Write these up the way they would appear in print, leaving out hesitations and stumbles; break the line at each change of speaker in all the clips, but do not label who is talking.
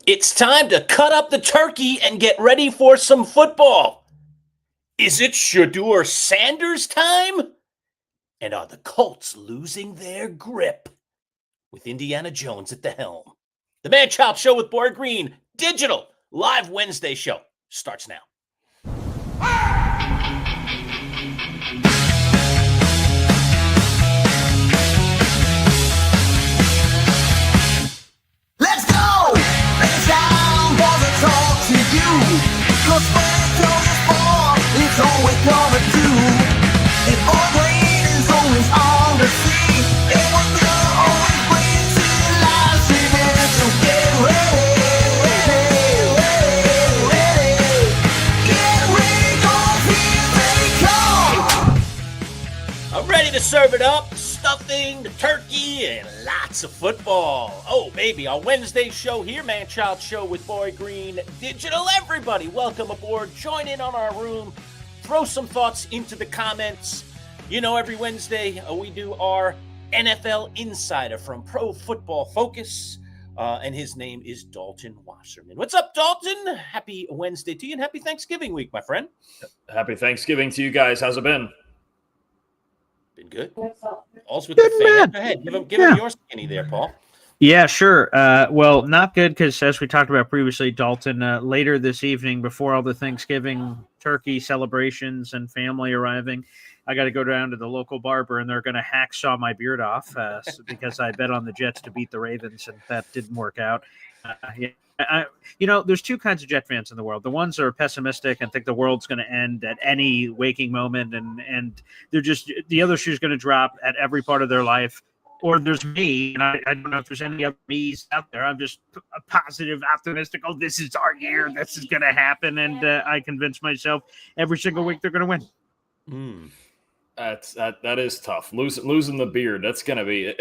It's time to cut up the turkey and get ready for some football. Is it Shedeur Sanders time? And are the Colts losing their grip? With Indiana Jones at the helm. The Manchild Show with Boy Green, digital, live Wednesday show, starts now.
Let's go! It's time for the talk to you. Cause spectacle is born, it's all we're gonna do. And Boy Green is always on the scene. And we're gonna always bring to the live streaming. So get ready. Get ready, cause here they come.
I'm ready to serve it up. Stuffing, the turkey, and lots of football. Oh, baby, our Wednesday show here, Manchild Show with Boy Green Digital. Everybody, welcome aboard. Join in on our room. Throw some thoughts into the comments. You know, every Wednesday we do our NFL Insider from Pro Football Focus, and his name is Dalton Wasserman. What's up, Dalton? Happy Wednesday to you, and happy Thanksgiving week, my friend.
Happy Thanksgiving to you guys. How's it been?
Been good. All's with the fan. Go ahead. Give him your skinny there, Paul.
Yeah, sure. Well, not good because, as we talked about previously, Dalton, later this evening, before all the Thanksgiving turkey celebrations and family arriving, I got to go down to the local barber, and they're going to hacksaw my beard off because I bet on the Jets to beat the Ravens, and that didn't work out. There's two kinds of Jet fans in the world. The ones that are pessimistic and think the world's going to end at any waking moment, and they're just the other shoe's going to drop at every part of their life. Or there's me, and I don't know if there's any other me's out there. I'm just positive, optimistic. Oh, this is our year. This is going to happen, and I convince myself every single week they're going to win.
That is tough. Losing the beard. It's gonna be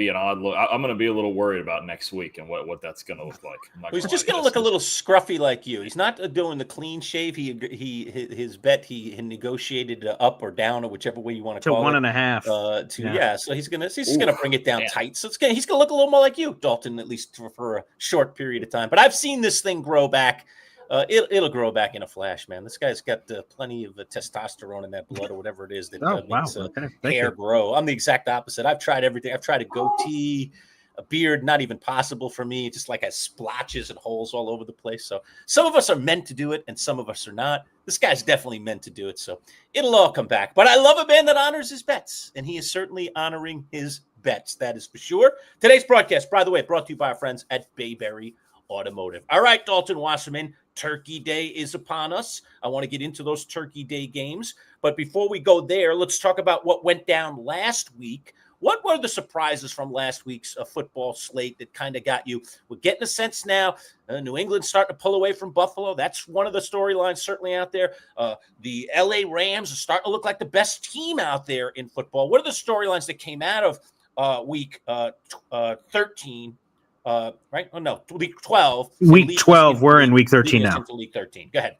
an odd look. I'm gonna be a little worried about next week and what that's gonna look like.
He's just gonna look a little scruffy like you. He's not doing the clean shave. His bet he negotiated up or down or whichever way you want to call it.
To 1.5.
So he's gonna bring it down tight. So he's gonna look a little more like you, Dalton, at least for a short period of time. But I've seen this thing grow back. It'll grow back in a flash, man. This guy's got plenty of testosterone in that blood or whatever it is that makes hair grow. I'm the exact opposite. I've tried everything. I've tried a goatee, a beard, not even possible for me. Just like has splotches and holes all over the place. So some of us are meant to do it and some of us are not. This guy's definitely meant to do it. So it'll all come back. But I love a man that honors his bets, and he is certainly honoring his bets. That is for sure. Today's broadcast, by the way, brought to you by our friends at Bayberry Automotive. All right, Dalton Wasserman, Turkey Day is upon us. I want to get into those Turkey Day games. But before we go there, let's talk about what went down last week. What were the surprises from last week's football slate that kind of got you? We're getting a sense now. New England's starting to pull away from Buffalo. That's one of the storylines certainly out there. The LA Rams are starting to look like the best team out there in football. What are the storylines that came out of week 13? Right? Oh, no, week 12.
Week 12. We're in week 13 now.
Into week 13. Go ahead.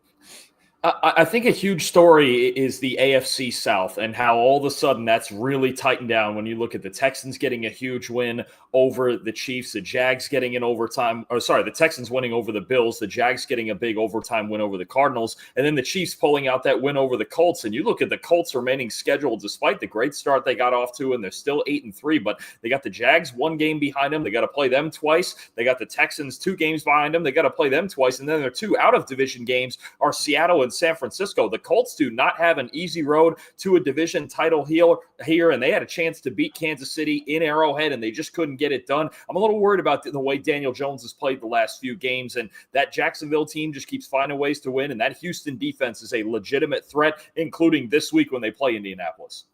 I think a huge story is the AFC South and how all of a sudden that's really tightened down when you look at the Texans getting a huge win over the Chiefs, the Jags getting an overtime, the Texans winning over the Bills, the Jags getting a big overtime win over the Cardinals, and then the Chiefs pulling out that win over the Colts. And you look at the Colts remaining schedule, despite the great start they got off to, and they're still 8-3, but they got the Jags one game behind them. They got to play them twice. They got the Texans 2 games behind them. They got to play them twice. And then their 2 out-of-division games are Seattle and San Francisco. The Colts do not have an easy road to a division title here, and they had a chance to beat Kansas City in Arrowhead, and they just couldn't get it done. I'm a little worried about the way Daniel Jones has played the last few games, and that Jacksonville team just keeps finding ways to win, and that Houston defense is a legitimate threat, including this week when they play Indianapolis.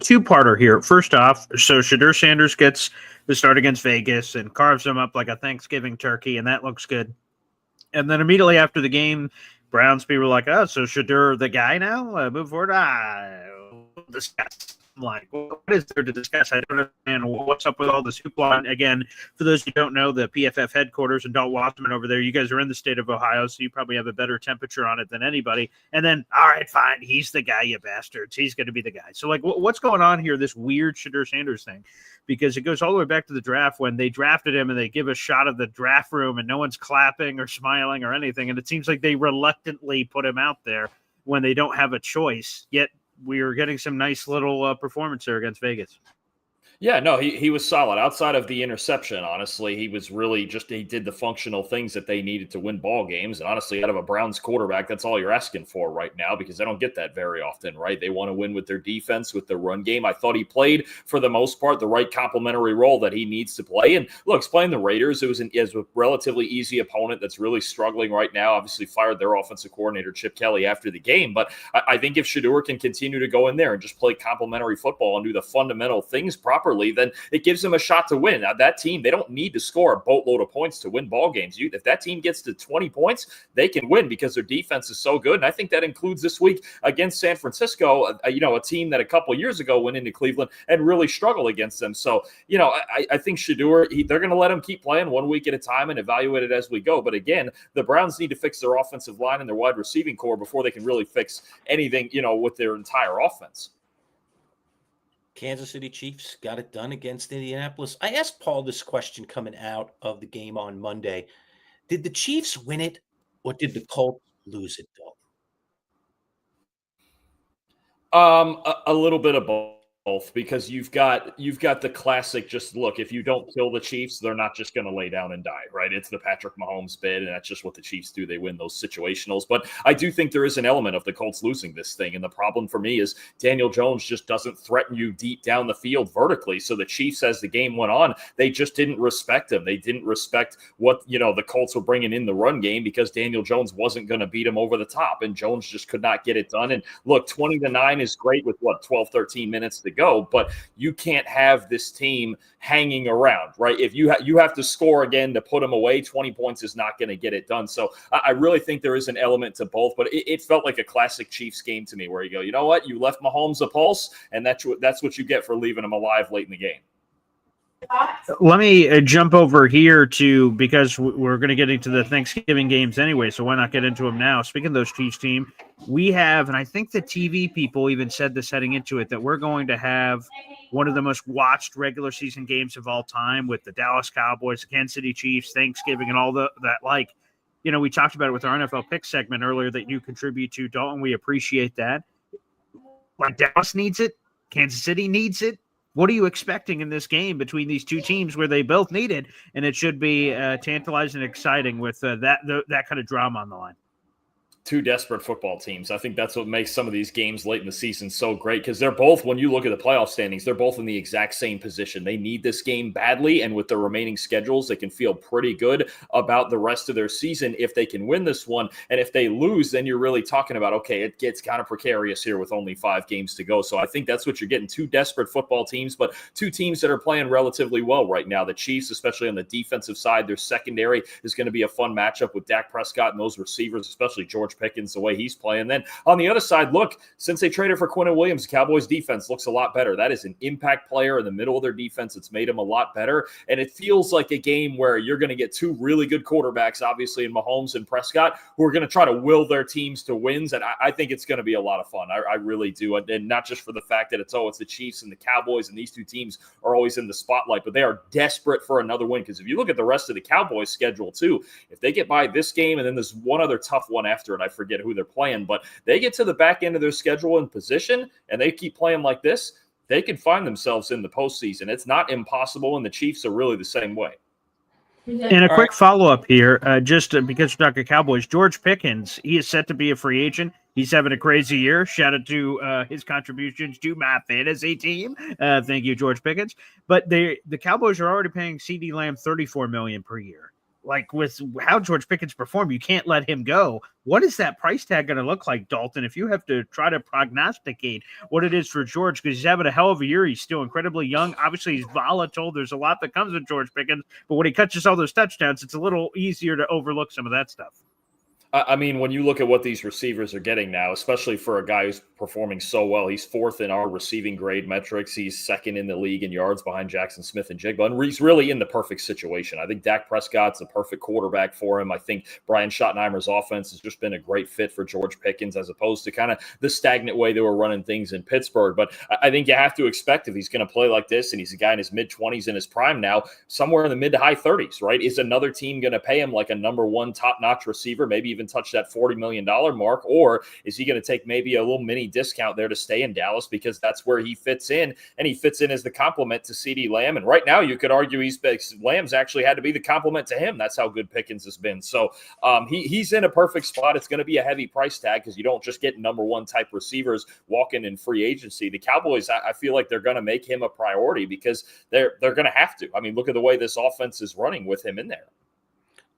Two-parter here. First off, so Shedeur Sanders gets the start against Vegas and carves them up like a Thanksgiving turkey, and that looks good. And then immediately after the game, Browns people were like, oh, so Shedeur the guy now? Move forward? Discuss. like? What is there to discuss? I don't understand what's up with all this hoopla. And again, for those who don't know, the PFF headquarters and Dalton Wasserman over there, you guys are in the state of Ohio, so you probably have a better temperature on it than anybody. And then, all right, fine, he's the guy, you bastards. He's going to be the guy. So, like, what's going on here, this weird Shedeur Sanders thing? Because it goes all the way back to the draft when they drafted him and they give a shot of the draft room and no one's clapping or smiling or anything. And it seems like they reluctantly put him out there when they don't have a choice. Yet we are getting some nice little performance there against Vegas.
Yeah, no, he was solid. Outside of the interception, honestly, he was really he did the functional things that they needed to win ball games. And honestly, out of a Browns quarterback, that's all you're asking for right now because they don't get that very often, right? They want to win with their defense, with their run game. I thought he played, for the most part, the right complementary role that he needs to play. And look, playing the Raiders, it was a relatively easy opponent that's really struggling right now. Obviously fired their offensive coordinator, Chip Kelly, after the game. But I think if Shedeur can continue to go in there and just play complementary football and do the fundamental things properly, then it gives them a shot to win. Now, that team, they don't need to score a boatload of points to win ball games. If that team gets to 20 points, they can win because their defense is so good. And I think that includes this week against San Francisco, a team that a couple of years ago went into Cleveland and really struggled against them. So, I think Shedeur, they're going to let him keep playing 1 week at a time and evaluate it as we go. But again, the Browns need to fix their offensive line and their wide receiving core before they can really fix anything, with their entire offense.
Kansas City Chiefs got it done against Indianapolis. I asked Paul this question coming out of the game on Monday. Did the Chiefs win it or did the Colts lose it, Dalton?
A little bit of both. Because you've got the classic, just look, if you don't kill the Chiefs, they're not just going to lay down and die, right? It's the Patrick Mahomes bid, and that's just what the Chiefs do. They win those situationals. But I do think there is an element of the Colts losing this thing. And the problem for me is Daniel Jones just doesn't threaten you deep down the field vertically. So the Chiefs, as the game went on, they just didn't respect him. They didn't respect what, the Colts were bringing in the run game because Daniel Jones wasn't going to beat him over the top. And Jones just could not get it done. And look, 20-9 is great with 12, 13 minutes to go, but you can't have this team hanging around, right? If you have to score again to put them away, 20 points is not going to get it done. So I really think there is an element to both, but it felt like a classic Chiefs game to me where you go, you know what? You left Mahomes a pulse, and that's what you get for leaving him alive late in the game.
Let me jump over here because we're going to get into the Thanksgiving games anyway, so why not get into them now? Speaking of those Chiefs team, we have, and I think the TV people even said this heading into it, that we're going to have one of the most watched regular season games of all time with the Dallas Cowboys, the Kansas City Chiefs, Thanksgiving, and all that. Like, we talked about it with our NFL pick segment earlier that you contribute to, Dalton. We appreciate that. Like, Dallas needs it. Kansas City needs it. What are you expecting in this game between these two teams where they both need it? And it should be tantalizing and exciting with that kind of drama on the line.
Two desperate football teams. I think that's what makes some of these games late in the season so great because they're both, when you look at the playoff standings, they're both in the exact same position. They need this game badly, and with the remaining schedules, they can feel pretty good about the rest of their season if they can win this one. And if they lose, then you're really talking about, okay, it gets kind of precarious here with only 5 games to go. So I think that's what you're getting, two desperate football teams, but two teams that are playing relatively well right now. The Chiefs, especially on the defensive side, their secondary is going to be a fun matchup with Dak Prescott and those receivers, especially George Pickens, the way he's playing. Then on the other side, look, since they traded for Quinnen Williams, the Cowboys defense looks a lot better. That is an impact player in the middle of their defense. It's made them a lot better. And it feels like a game where you're going to get two really good quarterbacks, obviously in Mahomes and Prescott, who are going to try to will their teams to wins. And I think it's going to be a lot of fun. I really do. And not just for the fact that it's the Chiefs and the Cowboys, and these two teams are always in the spotlight, but they are desperate for another win. Because if you look at the rest of the Cowboys schedule too, if they get by this game and then there's one other tough one after it, I forget who they're playing, but they get to the back end of their schedule in position and they keep playing like this, they could find themselves in the postseason. It's not impossible, and the Chiefs are really the same way.
And a quick follow-up here, just because we're talking Cowboys, George Pickens, he is set to be a free agent. He's having a crazy year. Shout out to his contributions to my fantasy team. Thank you, George Pickens. But the Cowboys are already paying CeeDee Lamb $34 million per year. Like, with how George Pickens performed, you can't let him go. What is that price tag going to look like, Dalton, if you have to try to prognosticate what it is for George? Because he's having a hell of a year. He's still incredibly young. Obviously, he's volatile. There's a lot that comes with George Pickens. But when he catches all those touchdowns, it's a little easier to overlook some of that stuff.
I mean, when you look at what these receivers are getting now, especially for a guy who's performing so well, he's 4th in our receiving grade metrics. He's 2nd in the league in yards behind Jackson Smith and Jigba. And he's really in the perfect situation. I think Dak Prescott's the perfect quarterback for him. I think Brian Schottenheimer's offense has just been a great fit for George Pickens as opposed to kind of the stagnant way they were running things in Pittsburgh. But I think you have to expect if he's going to play like this and he's a guy in his mid-20s in his prime now, somewhere in the mid to high 30s, right? Is another team going to pay him like a number 1 top-notch receiver, maybe even touch that $40 million mark, or is he going to take maybe a little mini discount there to stay in Dallas because that's where he fits in, and he fits in as the complement to CeeDee Lamb? And right now you could argue Lamb's actually had to be the complement to him. That's how good Pickens has been. So he's in a perfect spot. It's going to be a heavy price tag because you don't just get number 1 type receivers walking in free agency. The Cowboys, I feel like they're going to make him a priority because they're going to have to. I mean, look at the way this offense is running with him in there.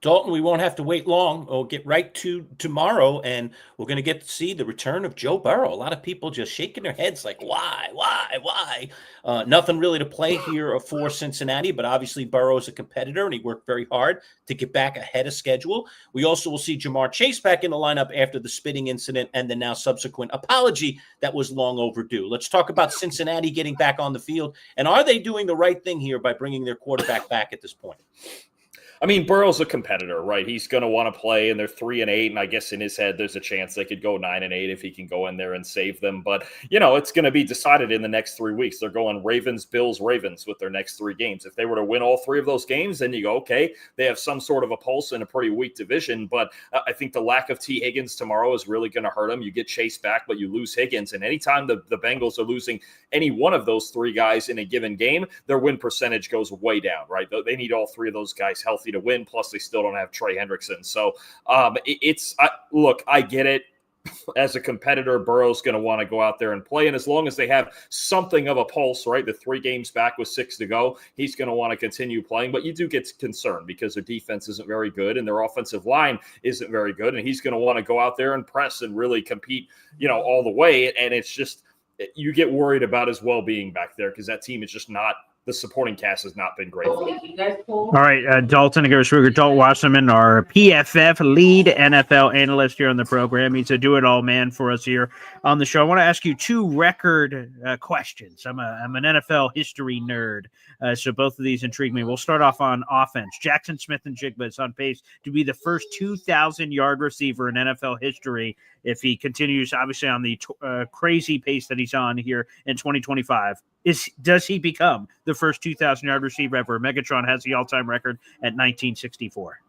Dalton, we won't have to wait long. We'll get right to tomorrow, and we're going to get to see the return of Joe Burrow. A lot of people just shaking their heads like, why? Nothing really to play here for Cincinnati, but obviously Burrow is a competitor, and he worked very hard to get back ahead of schedule. We also will see Jamar Chase back in the lineup after the spitting incident and the now subsequent apology that was long overdue. Let's talk about Cincinnati getting back on the field, and are they doing the right thing here by bringing their quarterback back at this point?
I mean, Burrow's a competitor, right? He's going to want to play, and they're 3-8, and I guess in his head there's a chance they could go 9-8 if he can go in there and save them. But, it's going to be decided in the next 3 weeks. They're going Ravens, Bills, Ravens with their next 3 games. If they were to win all 3 of those games, then you go, okay, they have some sort of a pulse in a pretty weak division. But I think the lack of T. Higgins tomorrow is really going to hurt them. You get Chase back, but you lose Higgins. And anytime the Bengals are losing any one of those 3 guys in a given game, their win percentage goes way down, right? They need all 3 of those guys healthy to win. Plus, they still don't have Trey Hendrickson. So, look, I get it. As a competitor, Burrow's going to want to go out there and play. And as long as they have something of a pulse, right, the 3 games back with 6 to go, he's going to want to continue playing. But you do get concerned because their defense isn't very good and their offensive line isn't very good. And he's going to want to go out there and press and really compete, all the way. And it's just, you get worried about his well-being back there because that team is just not, the supporting cast has not been great.
All right, Dalton Dalton Wasserman, our PFF lead NFL analyst here on the program. He's a do-it-all man for us here on the show. I want to ask you 2 record questions. I'm an NFL history nerd, so both of these intrigue me. We'll start off on offense. Jackson Smith and Jigba is on pace to be the first 2,000-yard receiver in NFL history if he continues, obviously, on the crazy pace that he's on here in 2025. Does he become the first 2,000-yard receiver ever? Megatron has the all-time record at 1964.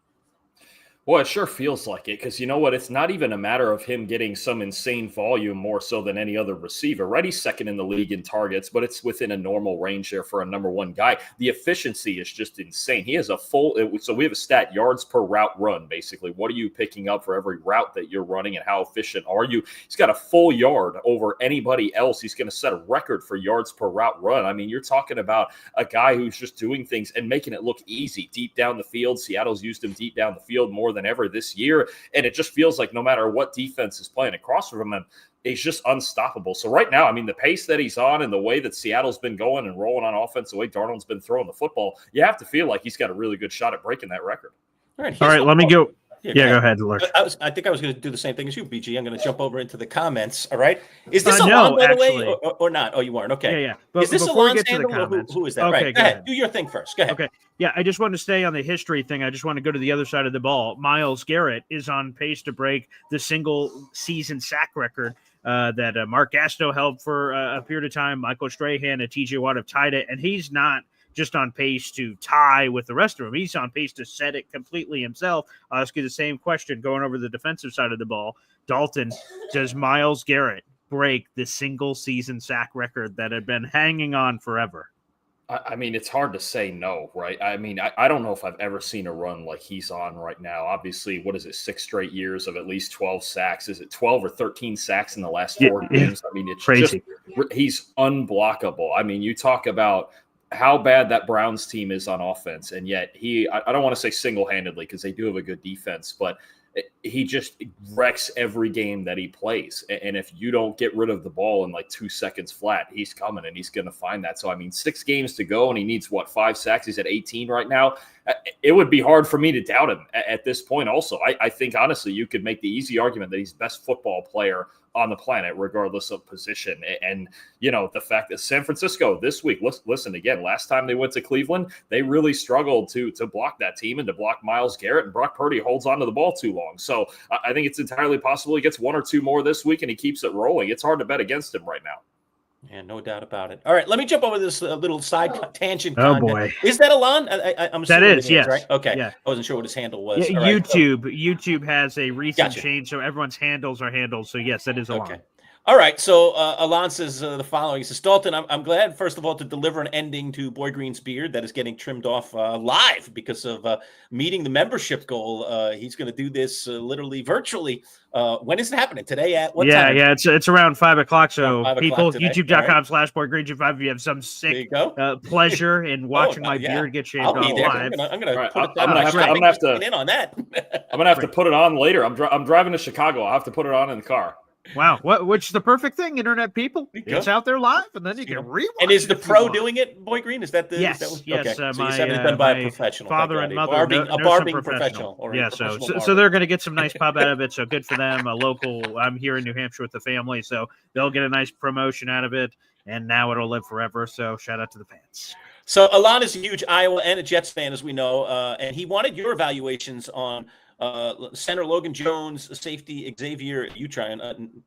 Well, it sure feels like it because you know what? It's not even a matter of him getting some insane volume more so than any other receiver, right? He's 2nd in the league in targets, but it's within a normal range there for a number 1 guy. The efficiency is just insane. He has so we have a stat, yards per route run, basically. What are you picking up for every route that you're running and how efficient are you? He's got a full yard over anybody else. He's going to set a record for yards per route run. I mean, you're talking about a guy who's just doing things and making it look easy deep down the field. Seattle's used him deep down the field more than ever this year, and it just feels like no matter what defense is playing across from him, he's just unstoppable. So right now, I mean, the pace that he's on and the way that Seattle's been going and rolling on offense, the way Darnold's been throwing the football, you have to feel like he's got a really good shot at breaking that record.
All right, let me go. Yeah, go ahead, Lurch.
I think I was going to do the same thing as you, BG. I'm going to jump over into the comments. All right. Is this Alon, by the way, or not? Oh, you weren't. Okay.
Yeah.
But is this Alon's handle? Who is that?
Okay,
right. Go ahead. Do your thing first. Go ahead.
Okay. Yeah, I just want to stay on the history thing. I just want to go to the other side of the ball. Myles Garrett is on pace to break the single season sack record that Mark Gasto held for a period of time. Michael Strahan and TJ Watt have tied it, and he's not just on pace to tie with the rest of them. He's on pace to set it completely himself. I'll ask you the same question going over the defensive side of the ball. Dalton, does Myles Garrett break the single season sack record that had been hanging on forever?
I mean, it's hard to say no, right? I mean, I don't know if I've ever seen a run like he's on right now. Obviously, what is it, 6 straight years of at least 12 sacks? Is it 12 or 13 sacks in the last 4 games? I mean, it's
crazy.
He's unblockable. I mean, you talk about how bad that Browns team is on offense, and yet I don't want to say single-handedly because they do have a good defense, but he just wrecks every game that he plays. And if you don't get rid of the ball in like 2 seconds flat, he's coming and he's going to find that. So, I mean, 6 games to go and he needs 5 sacks. He's at 18 right now. it would be hard for me to doubt him at this point. Also, I think, honestly, you could make the easy argument that he's the best football player on the planet, regardless of position. And, the fact that San Francisco this week, listen, again, last time they went to Cleveland, they really struggled to block that team and to block Myles Garrett, and Brock Purdy holds on to the ball too long. So I think it's entirely possible he gets one or two more this week and he keeps it rolling. It's hard to bet against him right now.
Yeah, no doubt about it. All right, let me jump over this little side tangent.
Oh,
content.
boy.
Is that Alon? I'm
That is, yes.
right? Okay.
Yeah.
I wasn't sure what his handle was.
Yeah,
All right,
YouTube has a recent
Gotcha.
change, so everyone's handles are handles. So, yes, that is Alon.
Okay. All right, so Alon says the following. He says, Dalton, I'm glad, first of all, to deliver an ending to Boy Green's beard that is getting trimmed off live because of meeting the membership goal. He's going to do this literally virtually. When is it happening? Today at what time?
Yeah, it's around 5 o'clock. So
5 o'clock
people,
today.
youtube.com/BoyGreen25, if you have some sick pleasure in watching my beard get shaved
I'll be
off
there.
live.
I'm going to put it
I'm gonna have to
in on that.
I'm gonna have to put it on later. I'm driving to Chicago. I'll have to put it on in the car.
Wow, which is the perfect thing, internet people. It's out there live, and then you can rewatch.
And is the
it
pro doing it, Boy Green? Is that the
yes?
Okay.
Yes,
So you said it's done by a professional.
Father and mother,
a barbing professional. Or
yeah, so they're going to get some nice pub out of it. So good for them. A local. I'm here in New Hampshire with the family, so they'll get a nice promotion out of it, and now it'll live forever. So shout out to the fans.
So Alon is a huge Iowa and a Jets fan, as we know, and he wanted your evaluations on center Logan Jones, safety Xavier. You try and.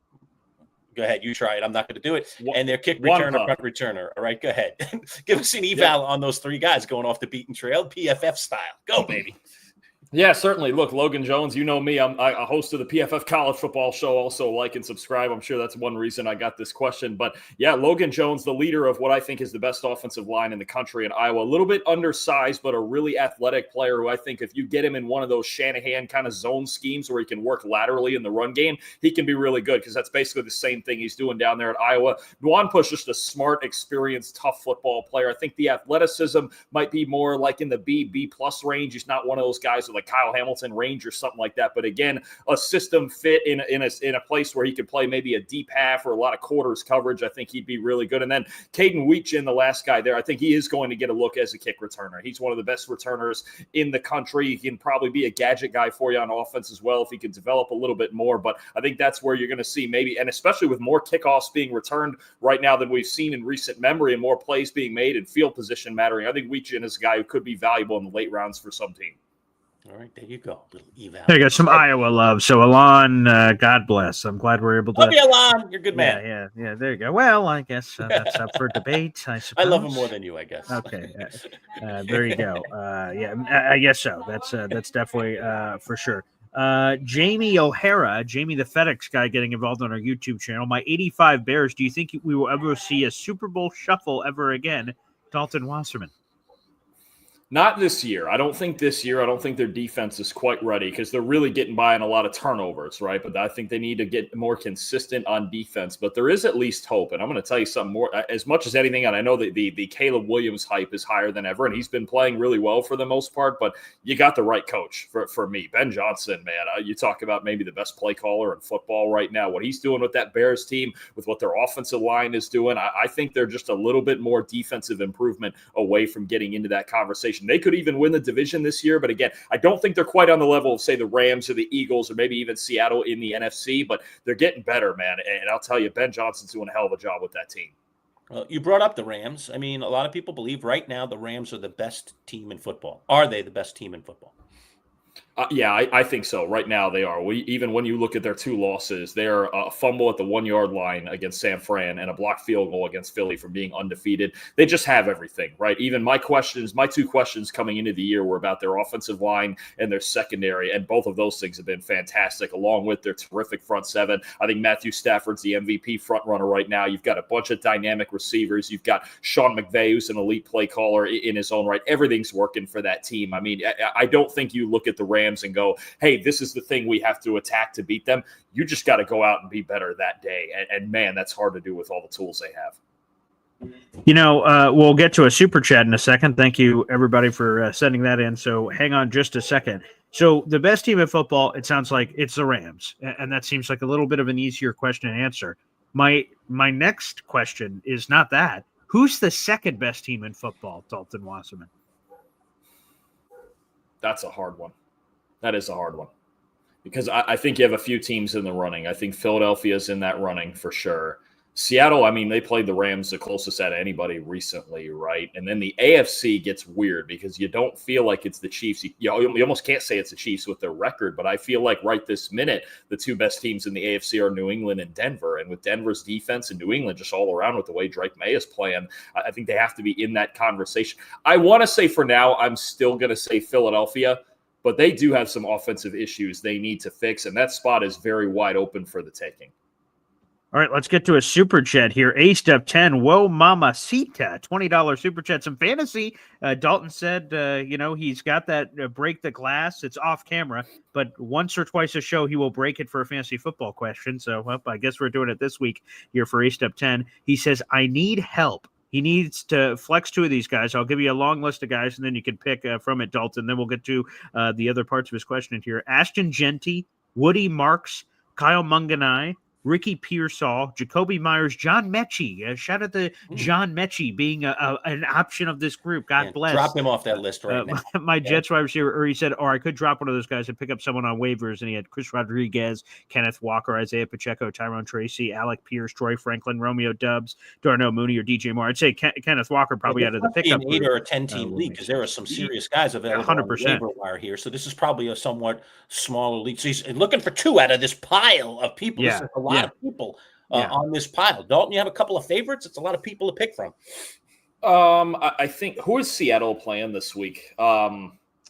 Go ahead. You try it. I'm not going to do it. And their kick returner, punt returner. All right, go ahead. Give us an eval on those three guys going off the beaten trail, PFF style. Go, baby.
Yeah, certainly. Look, Logan Jones, you know me. I'm a host of the PFF College Football Show. Also, like and subscribe. I'm sure that's one reason I got this question. But yeah, Logan Jones, the leader of what I think is the best offensive line in the country in Iowa. A little bit undersized, but a really athletic player who I think if you get him in one of those Shanahan kind of zone schemes where he can work laterally in the run game, he can be really good because that's basically the same thing he's doing down there at Iowa. Duan Push just a smart, experienced, tough football player. I think the athleticism might be more like in the B+ range. He's not one of those guys with like Kyle Hamilton range or something like that. But again, a system fit in a place where he could play maybe a deep half or a lot of quarters coverage. I think he'd be really good. And then Caden Weetchin, the last guy there, I think he is going to get a look as a kick returner. He's one of the best returners in the country. He can probably be a gadget guy for you on offense as well if he could develop a little bit more. But I think that's where you're going to see maybe, and especially with more kickoffs being returned right now than we've seen in recent memory and more plays being made and field position mattering, I think Weetchin is a guy who could be valuable in the late rounds for some team.
All right, there you go. Little eval.
There you go. Some Iowa love. So Alon, God bless. I'm glad we're able to.
Love you, Alon. You're a good man.
Yeah. There you go. Well, I guess that's up for debate. I suppose.
I love him more than you, I guess.
Okay. There you go. I guess so. That's definitely for sure. Jamie O'Hara, Jamie the FedEx guy, getting involved on our YouTube channel. My 85 Bears. Do you think we will ever see a Super Bowl shuffle ever again? Dalton Wasserman.
Not this year. I don't think this year. I don't think their defense is quite ready because they're really getting by on a lot of turnovers, right? But I think they need to get more consistent on defense. But there is at least hope. And I'm going to tell you something more. As much as anything, and I know that the Caleb Williams hype is higher than ever, and he's been playing really well for the most part, but you got the right coach for me. Ben Johnson, man. You talk about maybe the best play caller in football right now. What he's doing with that Bears team, with what their offensive line is doing, I think they're just a little bit more defensive improvement away from getting into that conversation. They could even win the division this year, but again, I don't think they're quite on the level of, say, the Rams or the Eagles or maybe even Seattle in the NFC, but they're getting better, man. And I'll tell you, Ben Johnson's doing a hell of a job with that team.
Well, you brought up the Rams. I mean, a lot of people believe right now the Rams are the best team in football. Are they the best team in football?
Yeah, I think so. Right now they are. Even when you look at their two losses, they're a fumble at the 1 yard line against San Fran and a blocked field goal against Philly from being undefeated. They just have everything, right? Even my two questions coming into the year were about their offensive line and their secondary, and both of those things have been fantastic, along with their terrific front seven. I think Matthew Stafford's the MVP front runner right now. You've got a bunch of dynamic receivers. You've got Sean McVay, who's an elite play caller in his own right. Everything's working for that team. I mean, I don't think you look at the Rams and go, hey, this is the thing we have to attack to beat them. You just got to go out and be better that day. And man, that's hard to do with all the tools they have.
We'll get to a super chat in a second. Thank you, everybody, for sending that in. So hang on just a second. So the best team in football, it sounds like it's the Rams. And that seems like a little bit of an easier question to answer. My next question is not that. Who's the second best team in football, Dalton Wasserman?
That's a hard one. That is a hard one. Because I think you have a few teams in the running. I think Philadelphia's in that running for sure. Seattle, I mean, they played the Rams the closest out of anybody recently, right? And then the AFC gets weird because you don't feel like it's the Chiefs. You almost can't say it's the Chiefs with their record, but I feel like right this minute, the two best teams in the AFC are New England and Denver. And with Denver's defense and New England just all around with the way Drake May is playing, I think they have to be in that conversation. I want to say for now, I'm still going to say Philadelphia, but they do have some offensive issues they need to fix, and that spot is very wide open for the taking.
All right, let's get to a super chat here. Aced up 10. Whoa, mamacita. $20 super chat. Some fantasy. Dalton said, he's got that break the glass. It's off camera, but once or twice a show, he will break it for a fantasy football question. So, well, I guess we're doing it this week here for Aced up 10. He says, I need help. He needs to flex two of these guys. I'll give you a long list of guys, and then you can pick from it, Dalton. Then we'll get to the other parts of his question here. Ashton Genty, Woody Marks, Kyle Munganai, Ricky Pearsall, Jacoby Myers, John Mechie. Shout out to John Mechie being an option of this group. God bless.
Drop him off that list right now.
My Jets wide receiver, or he said, or I could drop one of those guys and pick up someone on waivers. And he had Chris Rodriguez, Kenneth Walker, Isaiah Pacheco, Tyrone Tracy, Alec Pierce, Troy Franklin, Romeo Dubs, Darnell Mooney, or DJ Moore. I'd say Kenneth Walker probably out of the pickup.
An 8 or a 10-team league because there are some serious guys available
100%.
on the waiver wire here. So this is probably a somewhat smaller league. So he's looking for two out of this pile of people.
Yeah.
This is a lot of people. On this pile. Dalton, you have a couple of favorites? It's a lot of people to pick from.
I think, who is Seattle playing this week?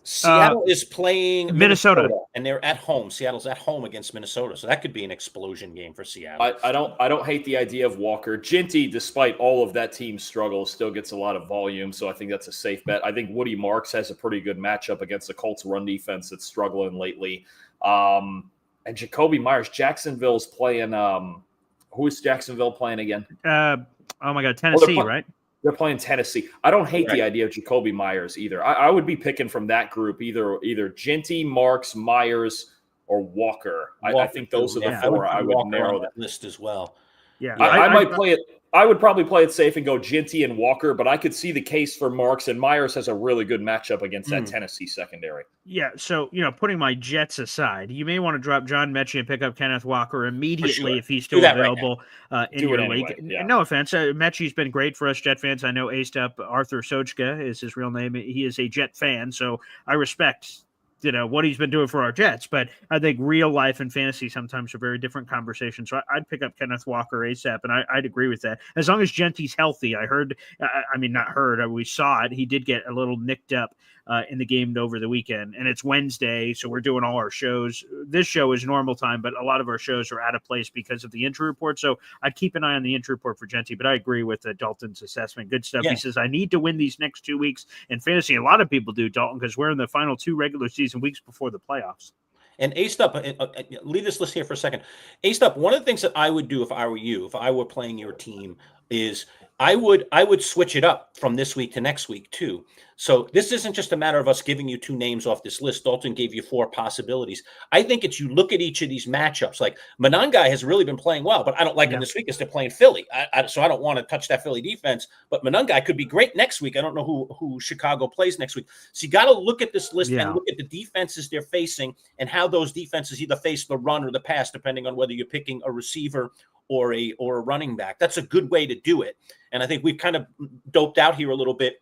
Seattle is playing
Minnesota,
and they're at home. Seattle's at home against Minnesota, so that could be an explosion game for Seattle.
I don't hate the idea of Walker. Ginty, despite all of that team's struggles, still gets a lot of volume, so I think that's a safe bet. I think Woody Marks has a pretty good matchup against the Colts run defense that's struggling lately. And Jacoby Myers, Jacksonville's playing who is Jacksonville playing again?
Oh my God, Tennessee, right?
They're playing Tennessee. I don't hate the idea of Jacoby Myers either. I would be picking from that group either Ginty, Marks, Myers, or Walker. I think those are the four I would narrow that
list as well.
Yeah,
I might play it. I would probably play it safe and go Ginty and Walker, but I could see the case for Marks, and Myers has a really good matchup against that Tennessee secondary.
Yeah, so, putting my Jets aside, you may want to drop John Mechie and pick up Kenneth Walker immediately if he's still available in your league. Yeah. No offense. Mechie's been great for us Jet fans. I know Aced Up Arthur Sojka is his real name. He is a Jet fan, so I respect what he's been doing for our Jets, but I think real life and fantasy sometimes are very different conversations. So I'd pick up Kenneth Walker ASAP, and I'd agree with that. As long as Genty's healthy, we saw it. He did get a little nicked up in the game over the weekend, and it's Wednesday, so we're doing all our shows. This show is normal time, but a lot of our shows are out of place because of the injury report. So I'd keep an eye on the injury report for Genty, but I agree with Dalton's assessment. Good stuff. Yeah. He says, I need to win these next 2 weeks in fantasy. A lot of people do, Dalton, because we're in the final 2 regular season weeks before the playoffs.
And Aced Up, leave this list here for a second. Aced Up, one of the things that I would do if I were you, if I were playing your team, is I would switch it up from this week to next week too. So this isn't just a matter of us giving you 2 names off this list. Dalton gave you 4 possibilities. I think it's you look at each of these matchups. Like Monangai has really been playing well, but I don't like him this week because they're playing Philly. So I don't want to touch that Philly defense. But Monangai could be great next week. I don't know who Chicago plays next week. So you got to look at this list and look at the defenses they're facing and how those defenses either face the run or the pass, depending on whether you're picking a receiver or a running back. That's a good way to do it. And I think we've kind of doped out here a little bit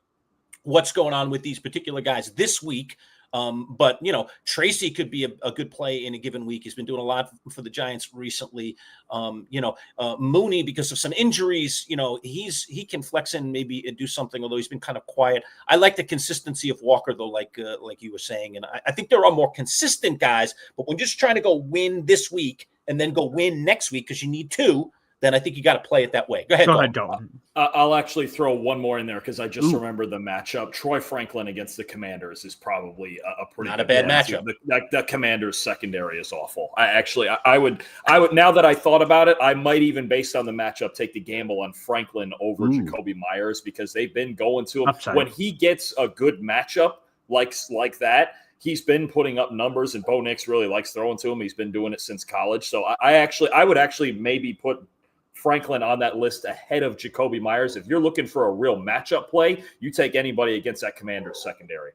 what's going on with these particular guys this week. But, Tracy could be a good play in a given week. He's been doing a lot for the Giants recently. Mooney, because of some injuries, he can flex in maybe and do something, although he's been kind of quiet. I like the consistency of Walker, though, like you were saying. And I think there are more consistent guys, but when you're just trying to go win this week and then go win next week because you need 2, then I think you got to play it that way. Go ahead,
Dalton.
I'll actually throw one more in there because I just remembered the matchup. Troy Franklin against the Commanders is probably a pretty
not a bad matchup.
The Commanders secondary is awful. I would now that I thought about it, I might even based on the matchup take the gamble on Franklin over Jacoby Myers because they've been going to him
upside.
When he gets a good matchup like that. He's been putting up numbers, and Bo Nix really likes throwing to him. He's been doing it since college. So I would actually maybe put Franklin on that list ahead of Jacoby Myers. If you're looking for a real matchup play, you take anybody against that Commanders secondary.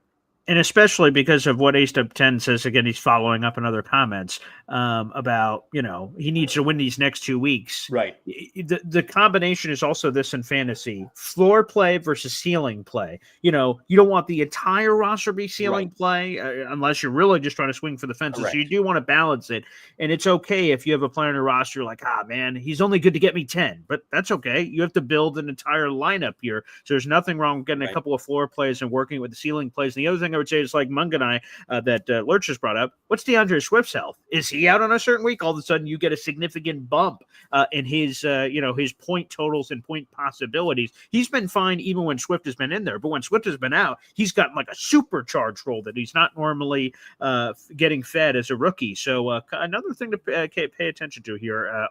And especially because of what Ace Up 10 says, again, he's following up on other comments about, he needs to win these next 2 weeks.
Right.
The combination is also this in fantasy: floor play versus ceiling play. You don't want the entire roster be ceiling play unless you're really just trying to swing for the fences.
Correct.
So you do want to balance it. And it's okay if you have a player in your roster like, man, he's only good to get me 10, but that's okay. You have to build an entire lineup here. So there's nothing wrong with getting a couple of floor plays and working with the ceiling plays. And the other thing I would say is, like Mung and I, that Lurch just brought up, what's DeAndre Swift's health? Is he out on a certain week? All of a sudden you get a significant bump in his point totals and point possibilities. He's been fine even when Swift has been in there, but when Swift has been out, he's gotten like a supercharged role that he's not normally getting fed as a rookie. So another thing to pay attention to here,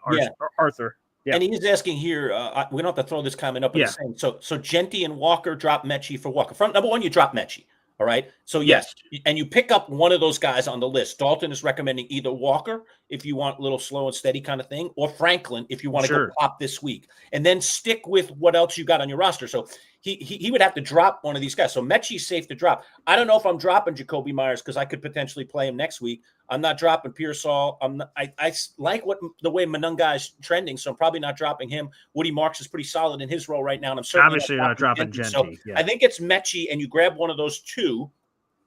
Arthur. Yeah.
And he's asking here, we don't have to throw this comment up. Yeah. So Genty and Walker drop Mechie for Walker. From number one, you drop Mechie. All right. So yes, and you pick up one of those guys on the list. Dalton is recommending either Walker if you want a little slow and steady kind of thing, or Franklin if you want to go pop this week, and then stick with what else you got on your roster. So he would have to drop one of these guys. So Mechie's safe to drop. I don't know if I'm dropping Jacoby Myers because I could potentially play him next week. I'm not dropping Pearsall. I like the way Manunga is trending, so I'm probably not dropping him. Woody Marks is pretty solid in his role right now, and I'm certainly
obviously not dropping Genty.
So I think it's Mechie, and you grab one of those two,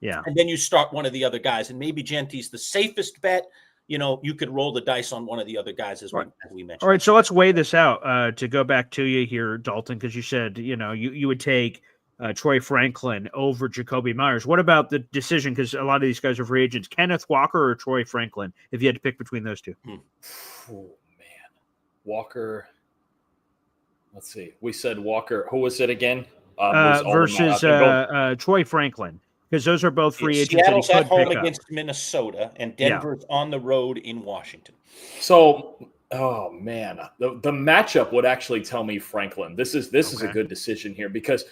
and then you start one of the other guys, and maybe Genty's the safest bet. You could roll the dice on one of the other guys as we mentioned.
All right, so let's weigh this out to go back to you here, Dalton, because you said you would take Troy Franklin over Jacoby Myers. What about the decision? Because a lot of these guys are free agents. Kenneth Walker or Troy Franklin, if you had to pick between those two?
Oh, man. Walker. Let's see. We said Walker. Who was it again?
Versus Troy Franklin. Because those are both free agents.
Seattle's at home against Minnesota, and Denver's on the road in Washington.
So, oh man, the matchup would actually tell me Franklin. This is a good decision here because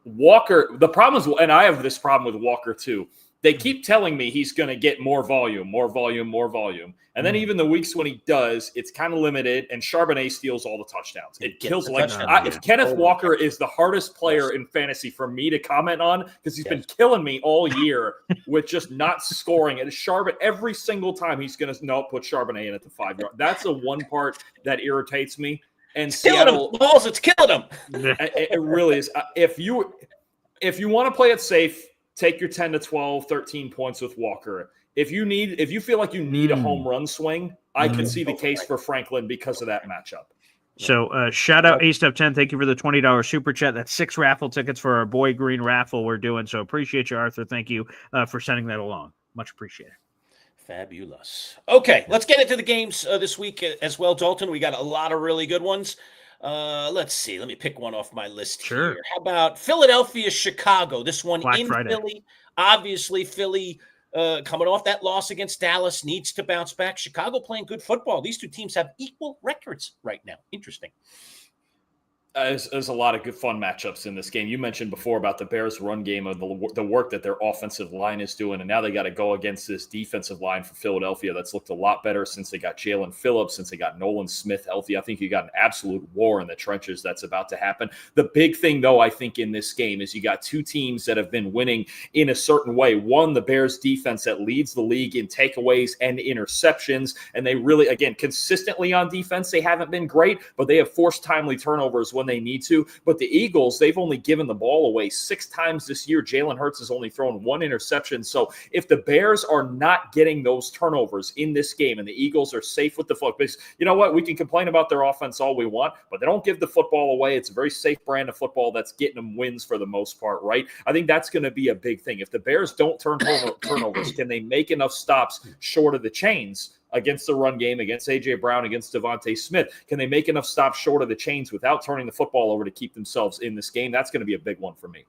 Walker. The problem is, and I have this problem with Walker too. They keep telling me he's going to get more volume. And then even the weeks when he does, it's kind of limited, and Charbonnet steals all the touchdowns. It kills if Kenneth Walker is the hardest player in fantasy for me to comment on because he's been killing me all year with just not scoring. And Charbonnet, every single time he's going to put Charbonnet in at the 5 yard. That's the one part that irritates me. And Seattle,
balls, it's killing them.
It really is. If you want to play it safe, take your 10 to 12, 13 points with Walker. If you feel like you need a home run swing, I could see the case for Franklin because of that matchup.
So shout out Ace Up 10. Thank you for the $20 super chat. That's 6 raffle tickets for our Boy Green raffle we're doing. So appreciate you, Arthur. Thank you for sending that along. Much appreciated.
Fabulous. Okay, let's get into the games this week as well, Dalton. We got a lot of really good ones. Let's see. Let me pick one off my list here. How about Philadelphia, Chicago? This one Black Friday. Philly. Obviously, Philly coming off that loss against Dallas needs to bounce back. Chicago playing good football. These two teams have equal records right now. Interesting.
There's a lot of good fun matchups in this game. You mentioned before about the Bears' run game of the work that their offensive line is doing, and now they got to go against this defensive line for Philadelphia that's looked a lot better since they got Jalen Phillips, since they got Nolan Smith healthy. I think you got an absolute war in the trenches that's about to happen. The big thing, though, I think in this game is you got two teams that have been winning in a certain way. One, the Bears' defense that leads the league in takeaways and interceptions, and they really, again, consistently on defense, they haven't been great, but they have forced timely turnovers when they need to. But the Eagles, they've only given the ball away 6 times this year. Jalen Hurts has only thrown 1 interception. So if the Bears are not getting those turnovers in this game and the Eagles are safe with the football, because you know what? We can complain about their offense all we want, but they don't give the football away. It's a very safe brand of football that's getting them wins for the most part, right? I think that's going to be a big thing. If the Bears don't turn turnovers, can they make enough stops short of the chains against the run game, against A.J. Brown, against Devontae Smith? Can they make enough stops short of the chains without turning the football over to keep themselves in this game? That's going to be a big one for me.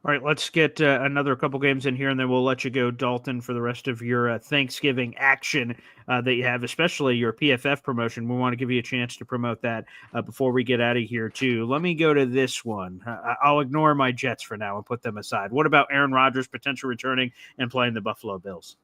All right, let's get another couple games in here, and then we'll let you go, Dalton, for the rest of your Thanksgiving action that you have, especially your PFF promotion. We want to give you a chance to promote that before we get out of here, too. Let me go to this one. I'll ignore my Jets for now and put them aside. What about Aaron Rodgers potentially returning and playing the Buffalo Bills?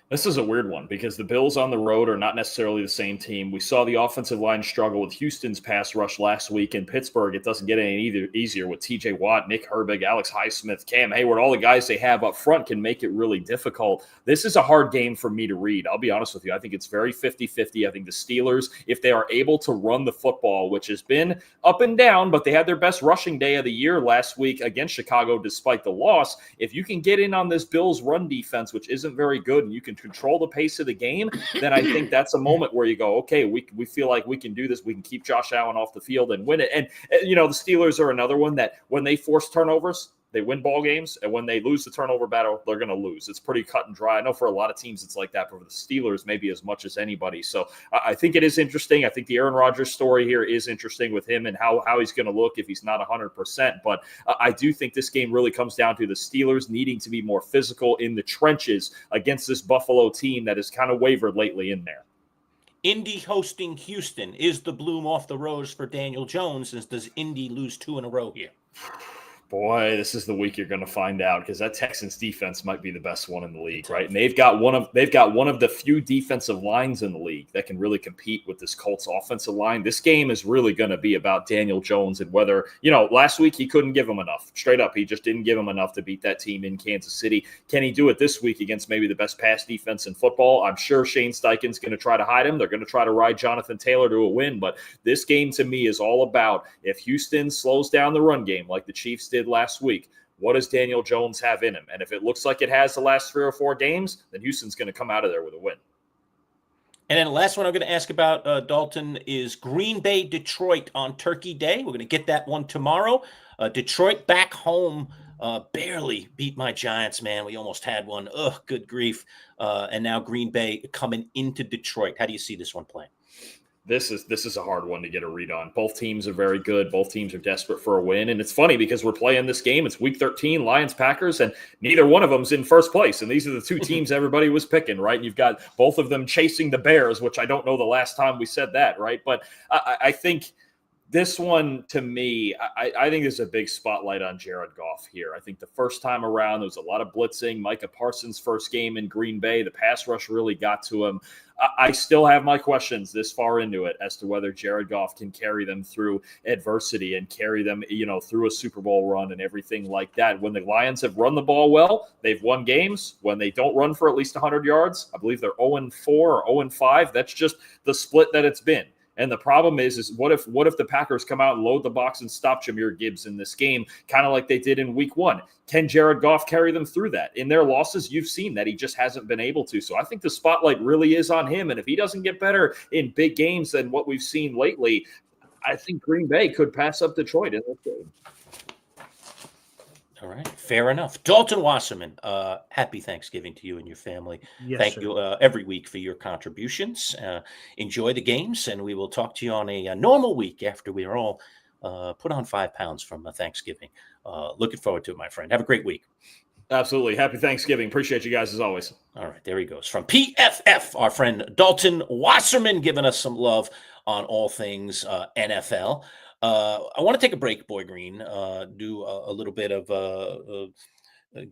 This is a weird one because the Bills on the road are not necessarily the same team. We saw the offensive line struggle with Houston's pass rush last week. In Pittsburgh, it doesn't get any easier with T.J. Watt, Nick Herbig, Alex Highsmith, Cam Hayward. All the guys they have up front can make it really difficult. This is a hard game for me to read. I'll be honest with you. I think it's very 50-50. I think the Steelers, if they are able to run the football, which has been up and down, but they had their best rushing day of the year last week against Chicago despite the loss. If you can get in on this Bills run defense, which isn't very good, and you can control the pace of the game, then I think that's a moment where you go, okay, we feel like we can do this. We can keep Josh Allen off the field and win it. And the Steelers are another one that when they force turnovers, they win ball games, and when they lose the turnover battle, they're going to lose. It's pretty cut and dry. I know for a lot of teams it's like that, but for the Steelers, maybe as much as anybody. So I think it is interesting. I think the Aaron Rodgers story here is interesting with him and how he's going to look if he's not 100%. But I do think this game really comes down to the Steelers needing to be more physical in the trenches against this Buffalo team that has kind of wavered lately in there.
Indy hosting Houston. Is the bloom off the rose for Daniel Jones? And does Indy lose 2 in a row here?
Boy, this is the week you're going to find out because that Texans defense might be the best one in the league, right? And they've got one of the few defensive lines in the league that can really compete with this Colts offensive line. This game is really going to be about Daniel Jones and whether, last week he couldn't give him enough. Straight up, he just didn't give him enough to beat that team in Kansas City. Can he do it this week against maybe the best pass defense in football? I'm sure Shane Steichen's going to try to hide him. They're going to try to ride Jonathan Taylor to a win, but this game to me is all about if Houston slows down the run game like the Chiefs did last week, what does Daniel Jones have in him? And if it looks like it has the last 3 or 4 games, then Houston's going to come out of there with a win.
And then the last one I'm going to ask about, Dalton, is Green Bay, Detroit on Turkey Day. We're going to get that one tomorrow. Detroit back home barely beat my Giants, man. We almost had one. Ugh, good grief. And now Green Bay coming into Detroit. How do you see this one playing?
This is a hard one to get a read on. Both teams are very good. Both teams are desperate for a win. And it's funny because we're playing this game. It's week 13, Lions-Packers, and neither one of them's in first place. And these are the 2 teams everybody was picking, right? And you've got both of them chasing the Bears, which I don't know the last time we said that, right? But I think this one, to me, I think there's a big spotlight on Jared Goff here. I think the first time around, there was a lot of blitzing. Micah Parsons' first game in Green Bay, the pass rush really got to him. I still have my questions this far into it as to whether Jared Goff can carry them through adversity and carry them, through a Super Bowl run and everything like that. When the Lions have run the ball well, they've won games. When they don't run for at least 100 yards, I believe they're 0-4 or 0-5. That's just the split that it's been. And the problem is what if the Packers come out and load the box and stop Jahmyr Gibbs in this game, kind of like they did in week 1? Can Jared Goff carry them through that? In their losses, you've seen that he just hasn't been able to. So I think the spotlight really is on him. And if he doesn't get better in big games than what we've seen lately, I think Green Bay could pass up Detroit in this game.
All right, fair enough. Dalton Wasserman, happy Thanksgiving to you and your family.
Yes,
Thank
sir.
you every week for your contributions. Enjoy the games, and we will talk to you on a normal week after we are all put on 5 pounds from Thanksgiving. Looking forward to it, my friend. Have a great week.
Absolutely. Happy Thanksgiving. Appreciate you guys as always.
All right, there he goes. From PFF, our friend Dalton Wasserman giving us some love on all things NFL. I want to take a break, Boy Green, do a little bit of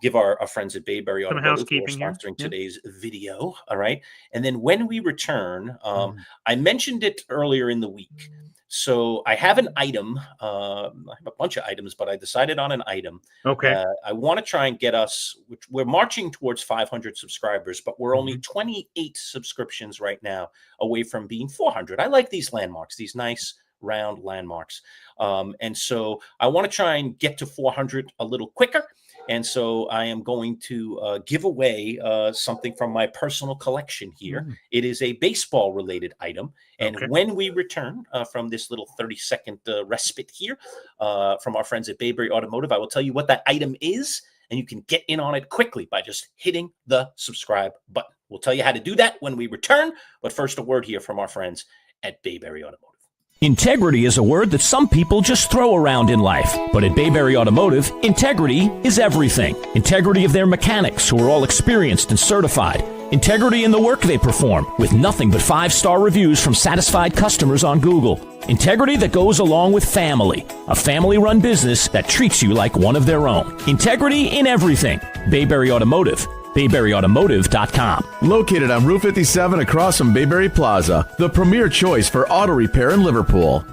give our friends at Bayberry
Some
Automotive
housekeeping here.
sponsoring
Yeah.
today's video. All right. And then when we return, I mentioned it earlier in the week. So I have an item. I have a bunch of items, but I decided on an item.
Okay.
I want to try and get us, which we're marching towards 500 subscribers, but we're only 28 subscriptions right now away from being 400. I like these landmarks, these nice round landmarks. And so I want to try and get to 400 a little quicker. And so I am going to give away something from my personal collection here. It is a baseball related item. And when we return from this little 30-second respite here from our friends at Bayberry Automotive, I will tell you what that item is. And you can get in on it quickly by just hitting the subscribe button. We'll tell you how to do that when we return. But first, a word here from our friends at Bayberry Automotive.
Integrity is a word that some people just throw around in life. But at Bayberry Automotive, integrity is everything. Integrity of their mechanics, who are all experienced and certified. Integrity in the work they perform, with nothing but 5-star reviews from satisfied customers on Google. Integrity that goes along with family, a family-run business that treats you like one of their own. Integrity in everything. Bayberry Automotive, BayberryAutomotive.com.
Located on Route 57 across from Bayberry Plaza, the premier choice for auto repair in Liverpool.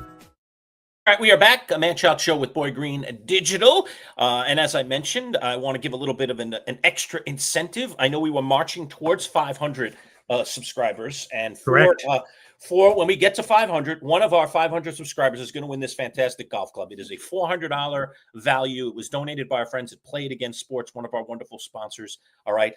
All right, we are back. A Manchild Show with Boy Green Digital. And as I mentioned, I want to give a little bit of an extra incentive. I know we were marching towards 500 subscribers. And for when we get to 500, one of our 500 subscribers is going to win this fantastic golf club. It is a $400 value. It was donated by our friends at Play It Again Sports, one of our wonderful sponsors. All right.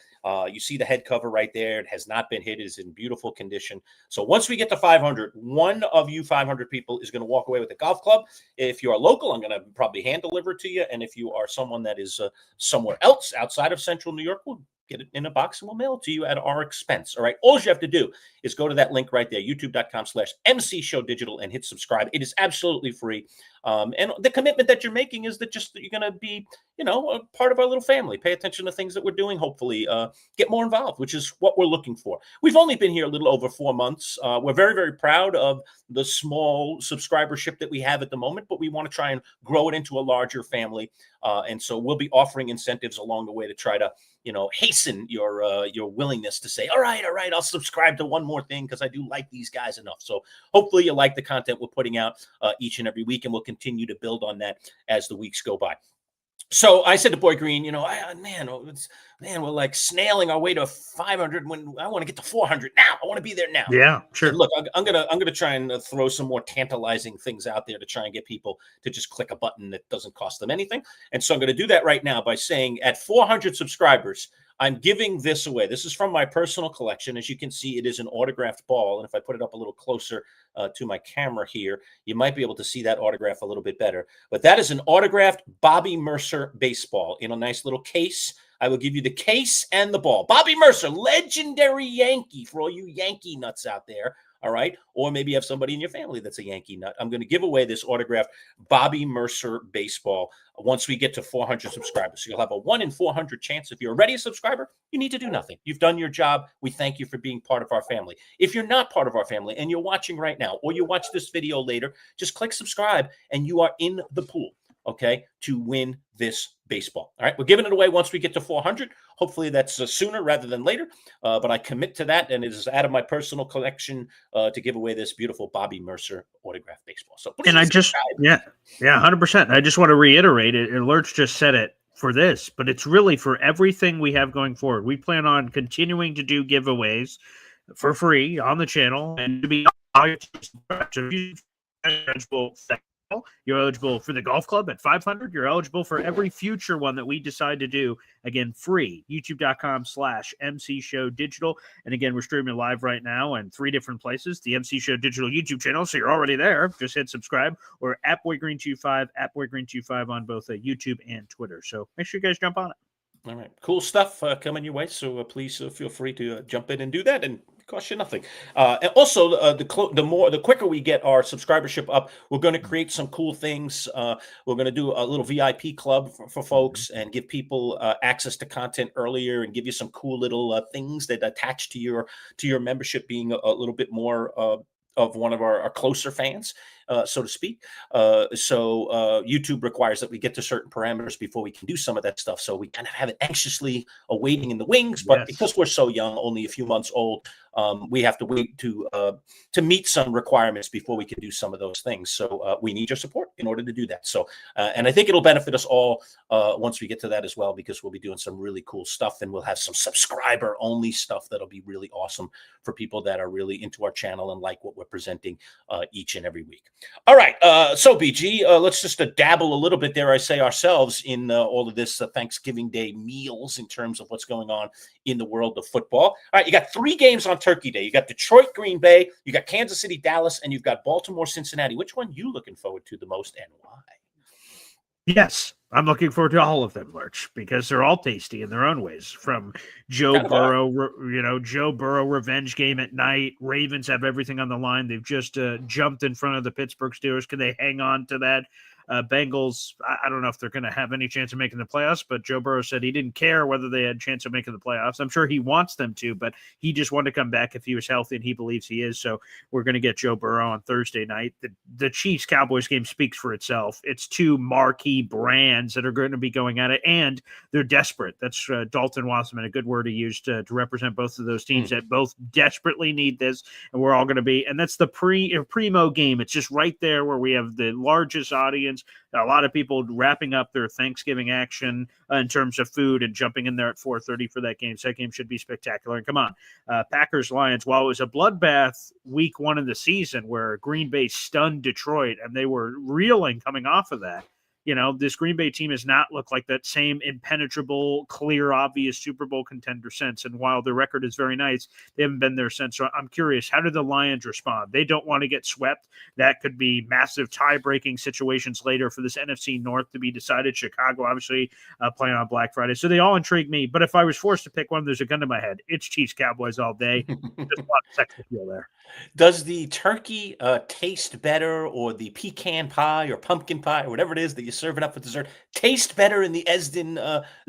You see the head cover right there. It has not been hit. It is in beautiful condition. So once we get to 500, one of you 500 people is going to walk away with a golf club. If you are local, I'm going to probably hand deliver it to you. And if you are someone that is somewhere else outside of Central New York, we'll get it in a box and we'll mail it to you at our expense. All right. All you have to do is go to that link right there, youtube.com/MC Show Digital, and hit subscribe. It is absolutely free. And the commitment that you're making is that you're going to be, a part of our little family. Pay attention to things that we're doing. Hopefully get more involved, which is what we're looking for. We've only been here a little over 4 months. We're very, very proud of the small subscribership that we have at the moment, but we want to try and grow it into a larger family. And so we'll be offering incentives along the way to try to, hasten your willingness to say, all right, I'll subscribe to one more thing because I do like these guys enough. So hopefully you like the content we're putting out each and every week, and we'll continue to build on that as the weeks go by. So I said to Boy Green, we're like snailing our way to 500 when I want to get to 400 now. I want to be there now.
Yeah, sure.
Look, I'm gonna try and throw some more tantalizing things out there to try and get people to just click a button that doesn't cost them anything. And so I'm going to do that right now by saying at 400 subscribers, I'm giving this away. This is from my personal collection. As you can see, it is an autographed ball. And if I put it up a little closer to my camera here, you might be able to see that autograph a little bit better. But that is an autographed Bobby Mercer baseball in a nice little case. I will give you the case and the ball. Bobby Mercer, legendary Yankee, for all you Yankee nuts out there. All right. Or maybe you have somebody in your family that's a Yankee nut. I'm going to give away this autographed Bobby Mercer baseball once we get to 400 subscribers. So you'll have a 1 in 400 chance. If you're already a subscriber, you need to do nothing. You've done your job. We thank you for being part of our family. If you're not part of our family and you're watching right now, or you watch this video later, just click subscribe and you are in the pool. Okay, to win this baseball. All right, we're giving it away once we get to 400. Hopefully that's sooner rather than later, but I commit to that, and it is out of my personal collection to give away this beautiful Bobby Mercer autographed baseball. So,
and I just, 100%. I just want to reiterate it. And Lurch just said it for this, but it's really for everything we have going forward. We plan on continuing to do giveaways for free on the channel, and to be eligible. You're eligible for the golf club at 500. You're eligible for every future one that we decide to do. Again, free. YouTube.com/MC Show Digital. And again, we're streaming live right now in 3 different places. The MC Show Digital YouTube channel. So you're already there. Just hit subscribe, or at BoyGreen25, at BoyGreen25 on both YouTube and Twitter. So make sure you guys jump on it.
All right. Cool stuff coming your way. So please feel free to jump in and do that. And cost you nothing. And also, the quicker we get our subscribership up, we're going to create some cool things. We're going to do a little VIP club for folks and give people access to content earlier, and give you some cool little things that attach to your membership, being a little bit more of one of our closer fans, so to speak. So YouTube requires that we get to certain parameters before we can do some of that stuff. So we kind of have it anxiously awaiting in the wings, but because we're so young, only a few months old, we have to wait to meet some requirements before we can do some of those things. So we need your support in order to do that. So, and I think it'll benefit us all once we get to that as well, because we'll be doing some really cool stuff, and we'll have some subscriber only stuff that'll be really awesome for people that are really into our channel and like what we're presenting each and every week. All right. So BG, let's just dabble a little bit, dare I say, ourselves in all of this Thanksgiving Day meals in terms of what's going on in the world of football. All right. You got 3 games on Turkey Day. You got Detroit, Green Bay, you got Kansas City, Dallas, and you've got Baltimore, Cincinnati. Which one you looking forward to the most, and why?
Yes, I'm looking forward to all of them, Lurch, because they're all tasty in their own ways. From Joe Burrow, Joe Burrow revenge game at night. Ravens have everything on the line. They've just jumped in front of the Pittsburgh Steelers. Can they hang on to that? Bengals, I don't know if they're going to have any chance of making the playoffs, but Joe Burrow said he didn't care whether they had a chance of making the playoffs. I'm sure he wants them to, but he just wanted to come back if he was healthy, and he believes he is. So we're going to get Joe Burrow on Thursday night. The Chiefs-Cowboys game speaks for itself. It's two marquee brands that are going to be going at it, and they're desperate. That's Dalton Wasserman, a good word he used to represent both of those teams that both desperately need this, and we're all going to be. And that's the primo game. It's just right there where we have the largest audience. A lot of people wrapping up their Thanksgiving action in terms of food and jumping in there at 4:30 for that game. So that game should be spectacular. And come on, Packers-Lions, while it was a bloodbath week one of the season where Green Bay stunned Detroit and they were reeling coming off of that, this Green Bay team has not looked like that same impenetrable, clear, obvious Super Bowl contender since. And while their record is very nice, they haven't been there since. So I'm curious, how do the Lions respond? They don't want to get swept. That could be massive tie-breaking situations later for this NFC North to be decided. Chicago, obviously, playing on Black Friday. So they all intrigue me. But if I was forced to pick one, there's a gun to my head. It's Chiefs-Cowboys all day. Just a lot of sex appeal there.
Does the turkey taste better, or the pecan pie or pumpkin pie or whatever it is that you serve it up for dessert taste better in the Esden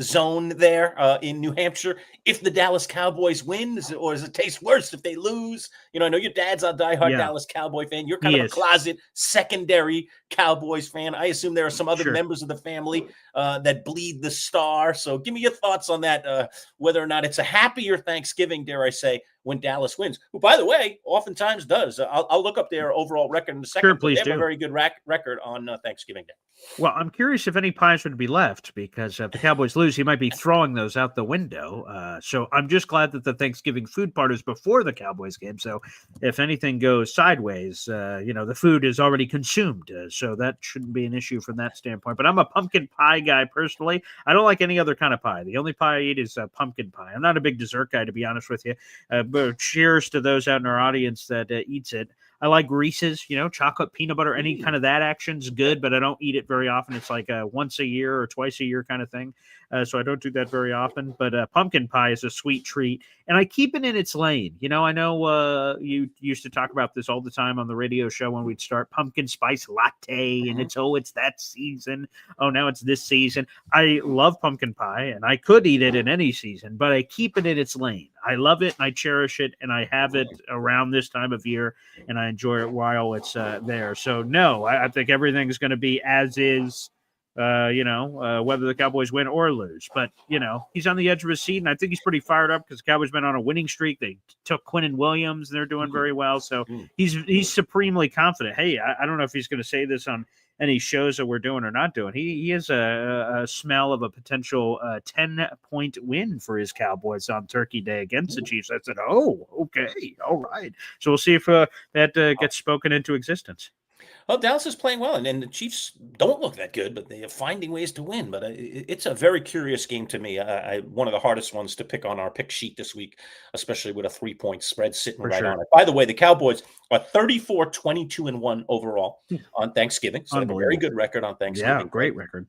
zone there in New Hampshire if the Dallas Cowboys win, or does it taste worse if they lose? I know your dad's a diehard Dallas Cowboy fan. You're kind of a closet secondary Cowboys fan. I assume there are some other members of the family that bleed the star. So give me your thoughts on that, whether or not it's a happier Thanksgiving, dare I say, when Dallas wins, who, by the way, oftentimes does. I'll look up their overall record in a second.
Sure, please
they have
do.
a very good record on Thanksgiving Day.
Well, I'm curious if any pies would be left, because if the Cowboys lose, he might be throwing those out the window. So I'm just glad that the Thanksgiving food part is before the Cowboys game. So if anything goes sideways, the food is already consumed. So that shouldn't be an issue from that standpoint. But I'm a pumpkin pie guy personally. I don't like any other kind of pie. The only pie I eat is pumpkin pie. I'm not a big dessert guy, to be honest with you. But cheers to those out in our audience that eats it. I like Reese's, chocolate, peanut butter, any kind of that action's good, but I don't eat it very often. It's like a once a year or twice a year kind of thing. So I don't do that very often, but pumpkin pie is a sweet treat, and I keep it in its lane. I know you used to talk about this all the time on the radio show when we'd start pumpkin spice latte, and it's that season. Oh, now it's this season. I love pumpkin pie, and I could eat it in any season, but I keep it in its lane. I love it, and I cherish it, and I have it around this time of year, and I enjoy it while it's there. So no, I think everything's going to be as is. Whether the Cowboys win or lose. But, he's on the edge of his seat, and I think he's pretty fired up because the Cowboys been on a winning streak. They took Quinnen Williams, and they're doing very well. So he's supremely confident. Hey, I don't know if he's going to say this on any shows that we're doing or not doing. He has a smell of a potential 10-point win for his Cowboys on Turkey Day against the Chiefs. I said, oh, okay, all right. So we'll see if that gets spoken into existence.
Well, Dallas is playing well, and the Chiefs don't look that good, but they are finding ways to win. But it's a very curious game to me. One of the hardest ones to pick on our pick sheet this week, especially with a 3-point spread sitting on it. By the way, the Cowboys are 34-22-1 overall on Thanksgiving. So they have a very good record on Thanksgiving.
Yeah, great record.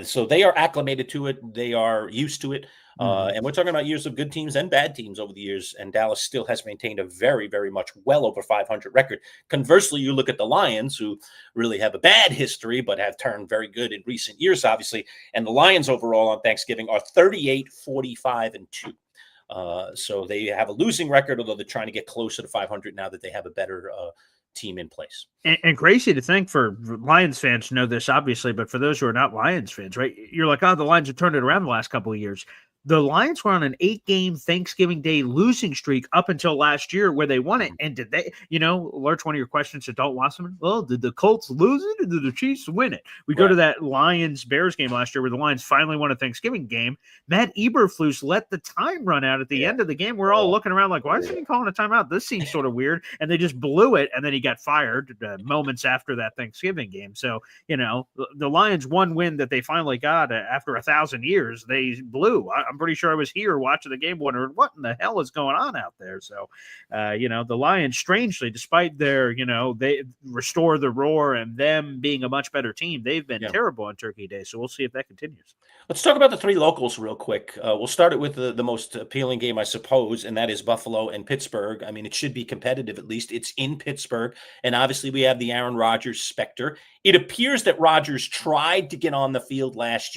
So they are acclimated to it. They are used to it. And we're talking about years of good teams and bad teams over the years. And Dallas still has maintained a very, very much well over 500 record. Conversely, you look at the Lions, who really have a bad history, but have turned very good in recent years, obviously. And the Lions overall on Thanksgiving are 38-45-2. So they have a losing record, although they're trying to get closer to 500 now that they have a better team in place.
And crazy to think, for Lions fans to know this, obviously, but for those who are not Lions fans, right? You're like, the Lions have turned it around the last couple of years. The Lions were on an 8-game Thanksgiving Day losing streak up until last year where they won it. And did they, Lurch, one of your questions to Dalton Wasserman, well, did the Colts lose it or did the Chiefs win it? We go to that Lions-Bears game last year where the Lions finally won a Thanksgiving game. Matt Eberflus let the time run out at the end of the game. We're all looking around like, why isn't he calling a timeout? This seems sort of weird. And they just blew it, and then he got fired moments after that Thanksgiving game. So, the Lions' one win that they finally got after 1,000 years, they blew. I'm pretty sure I was here watching the game wondering what in the hell is going on out there. So, the Lions, strangely, despite their, they restore the roar and them being a much better team, they've been terrible on Turkey Day. So we'll see if that continues.
Let's talk about the three locals real quick. We'll start it with the most appealing game, I suppose, and that is Buffalo and Pittsburgh. I mean, it should be competitive, at least. It's in Pittsburgh, and obviously we have the Aaron Rodgers specter. It appears that Rodgers tried to get on the field last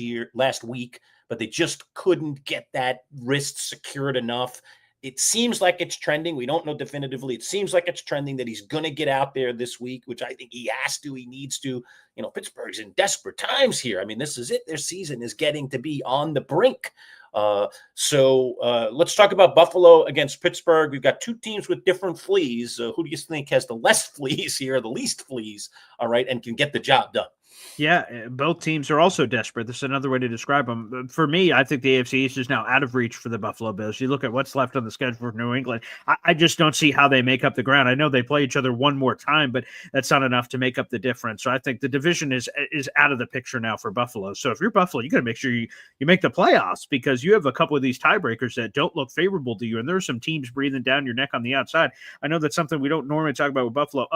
week, but they just couldn't get that wrist secured enough. It seems like it's trending. We don't know definitively. It seems like it's trending that he's going to get out there this week, which I think he has to. He needs to. Pittsburgh's in desperate times here. I mean, this is it. Their season is getting to be on the brink. So let's talk about Buffalo against Pittsburgh. We've got two teams with different fleas. Who do you think has the less fleas here, the least fleas, all right, and can get the job done?
Yeah, both teams are also desperate. This is another way to describe them. For me, I think the AFC East is now out of reach for the Buffalo Bills. You look at what's left on the schedule for New England. I just don't see how they make up the ground. I know they play each other one more time, but that's not enough to make up the difference. So I think the division is out of the picture now for Buffalo. So if you're Buffalo, you got to make sure you make the playoffs, because you have a couple of these tiebreakers that don't look favorable to you, and there's some teams breathing down your neck on the outside. I know that's something we don't normally talk about with Buffalo.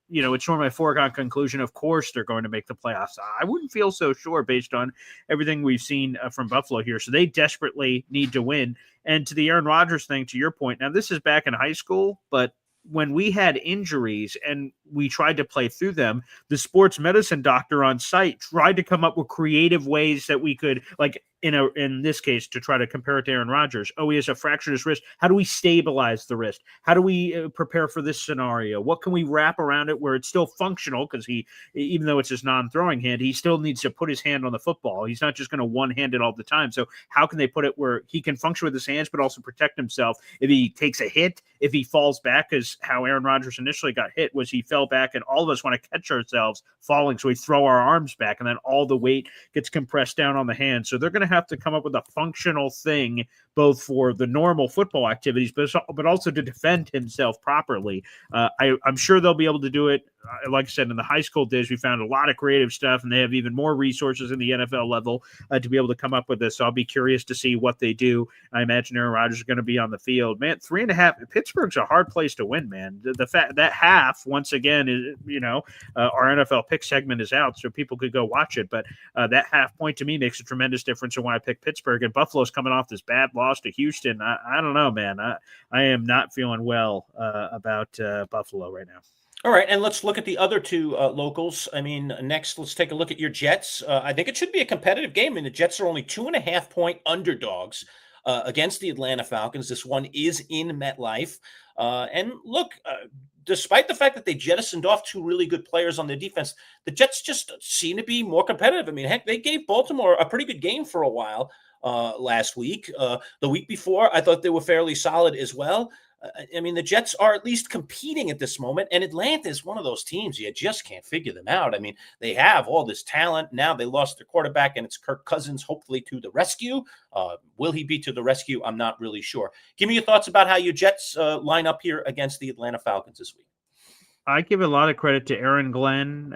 It's normally a foregone conclusion. Of course, they're going to make the playoffs. I wouldn't feel so sure based on everything we've seen from Buffalo here. So they desperately need to win. And to the Aaron Rodgers thing, to your point, now this is back in high school, but when we had injuries and we tried to play through them, the sports medicine doctor on site tried to come up with creative ways that we could, like in this case, to try to compare it to Aaron Rodgers. Oh, he has a fractured his wrist. How do we stabilize the wrist? How do we prepare for this scenario? What can we wrap around it where it's still functional? Because he, even though it's his non-throwing hand, he still needs to put his hand on the football. He's not just going to one-hand it all the time. So how can they put it where he can function with his hands, but also protect himself if he takes a hit, if he falls back? Because how Aaron Rodgers initially got hit was he fell back, and all of us want to catch ourselves falling. So we throw our arms back, and then all the weight gets compressed down on the hand. So they're going to have to come up with a functional thing, both for the normal football activities, but also to defend himself properly. I'm sure they'll be able to do it. Like I said, in the high school days, we found a lot of creative stuff, and they have even more resources in the NFL level to be able to come up with this. So I'll be curious to see what they do. I imagine Aaron Rodgers is going to be on the field. Man, 3.5. Pittsburgh's a hard place to win, man. The fact that half, once again, is, our NFL pick segment is out, so people could go watch it. But that half point to me makes a tremendous difference in why I pick Pittsburgh. And Buffalo's coming off this bad loss to Houston. I don't know, man. I am not feeling well about Buffalo right now.
All right, and let's look at the other two locals. I mean, next, let's take a look at your Jets. I think it should be a competitive game, and the Jets are only 2.5-point underdogs against the Atlanta Falcons. This one is in MetLife. And look, despite the fact that they jettisoned off two really good players on their defense, the Jets just seem to be more competitive. I mean, heck, they gave Baltimore a pretty good game for a while last week. The week before, I thought they were fairly solid as well. I mean, the Jets are at least competing at this moment, and Atlanta is one of those teams you just can't figure them out. I mean, they have all this talent. Now they lost their quarterback, and it's Kirk Cousins, hopefully to the rescue. Will he be to the rescue? I'm not really sure. Give me your thoughts about how your Jets line up here against the Atlanta Falcons this week.
I give a lot of credit to Aaron Glenn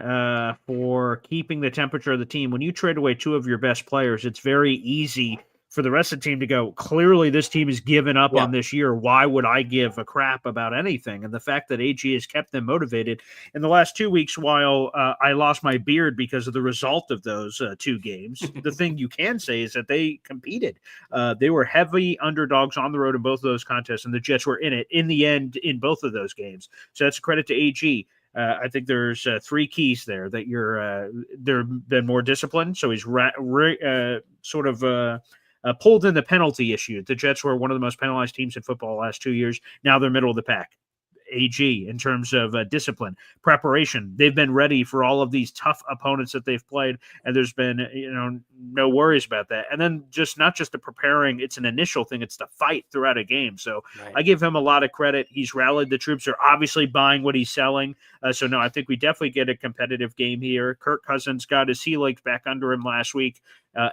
for keeping the temperature of the team. When you trade away two of your best players, it's very easy for the rest of the team to go, clearly this team has given up on this year. Why would I give a crap about anything? And the fact that AG has kept them motivated in the last 2 weeks, while I lost my beard because of the result of those 2 games, the thing you can say is that they competed. They were heavy underdogs on the road in both of those contests, and the Jets were in it in the end in both of those games. So that's a credit to AG. I think there's 3 keys there that they've been more disciplined. So he's pulled in the penalty issue. The Jets were one of the most penalized teams in football the last 2 years. Now they're middle of the pack. AG in terms of discipline, preparation. They've been ready for all of these tough opponents that they've played, and there's been no worries about that. And then not just the preparing, it's an initial thing, it's the fight throughout a game. So right. I give him a lot of credit. He's rallied. The troops are obviously buying what he's selling. So no, I think we definitely get a competitive game here. Kirk Cousins got his sea legs back under him last week,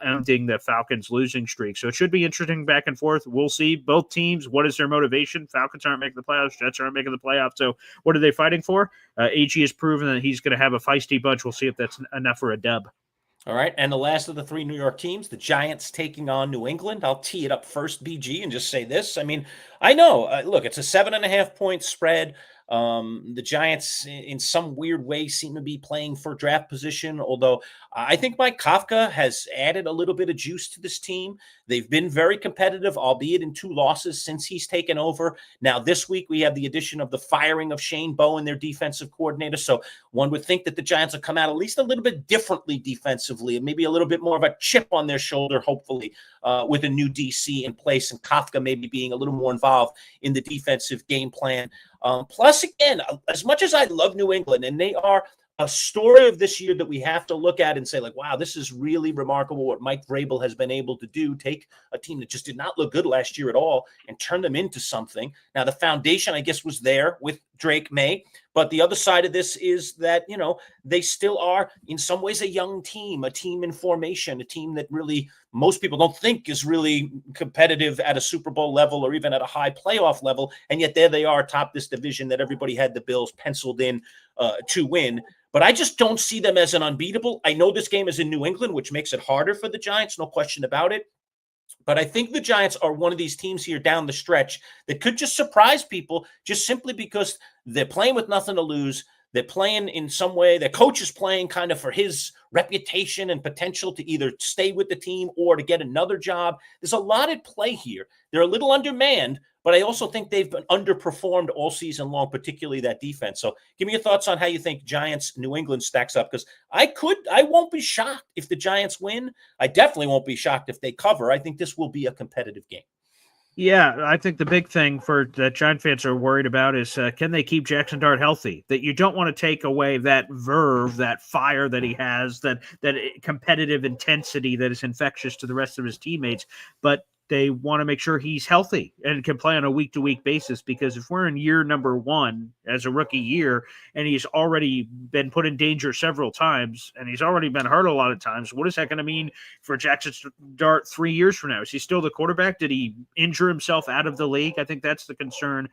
ending the Falcons' losing streak. So it should be interesting back and forth. We'll see both teams. What is their motivation? Falcons aren't making the playoffs. Jets aren't making the playoffs. So what are they fighting for? AG has proven that he's going to have a feisty bunch. We'll see if that's enough for a dub.
All right, and the last of the three New York teams, the Giants taking on New England. I'll tee it up first, BG, and just say this. I mean, I know, look, it's a 7.5-point spread. The Giants, in some weird way, seem to be playing for draft position, although I think Mike Kafka has added a little bit of juice to this team. They've been very competitive, albeit in 2 losses since he's taken over. Now, this week, we have the addition of the firing of Shane Bowen, their defensive coordinator, so one would think that the Giants will come out at least a little bit differently defensively and maybe a little bit more of a chip on their shoulder, hopefully, with a new DC in place and Kafka maybe being a little more involved in the defensive game plan. Plus, again, as much as I love New England, and they are a story of this year that we have to look at and say, like, wow, this is really remarkable what Mike Vrabel has been able to do. Take a team that just did not look good last year at all and turn them into something. Now, the foundation, I guess, was there with Drake May. But the other side of this is that, you know, they still are in some ways a young team, a team in formation, a team that really most people don't think is really competitive at a Super Bowl level or even at a high playoff level. And yet there they are atop this division that everybody had the Bills penciled in to win. But I just don't see them as an unbeatable. I know this game is in New England, which makes it harder for the Giants, no question about it. But I think the Giants are one of these teams here down the stretch that could just surprise people just simply because they're playing with nothing to lose. They're playing in some way. Their coach is playing kind of for his reputation and potential to either stay with the team or to get another job. There's a lot at play here. They're a little undermanned, but I also think they've been underperformed all season long, particularly that defense. So give me your thoughts on how you think Giants New England stacks up, because I won't be shocked if the Giants win. I definitely won't be shocked if they cover. I think this will be a competitive game.
Yeah, I think the big thing for that Giant fans are worried about is can they keep Jackson Dart healthy? That you don't want to take away that verve, that fire that he has, that competitive intensity that is infectious to the rest of his teammates. But they want to make sure he's healthy and can play on a week-to-week basis, because if we're in year number 1 as a rookie year and he's already been put in danger several times and he's already been hurt a lot of times, what is that going to mean for Jackson Dart 3 years from now? Is he still the quarterback? Did he injure himself out of the league? I think that's the concern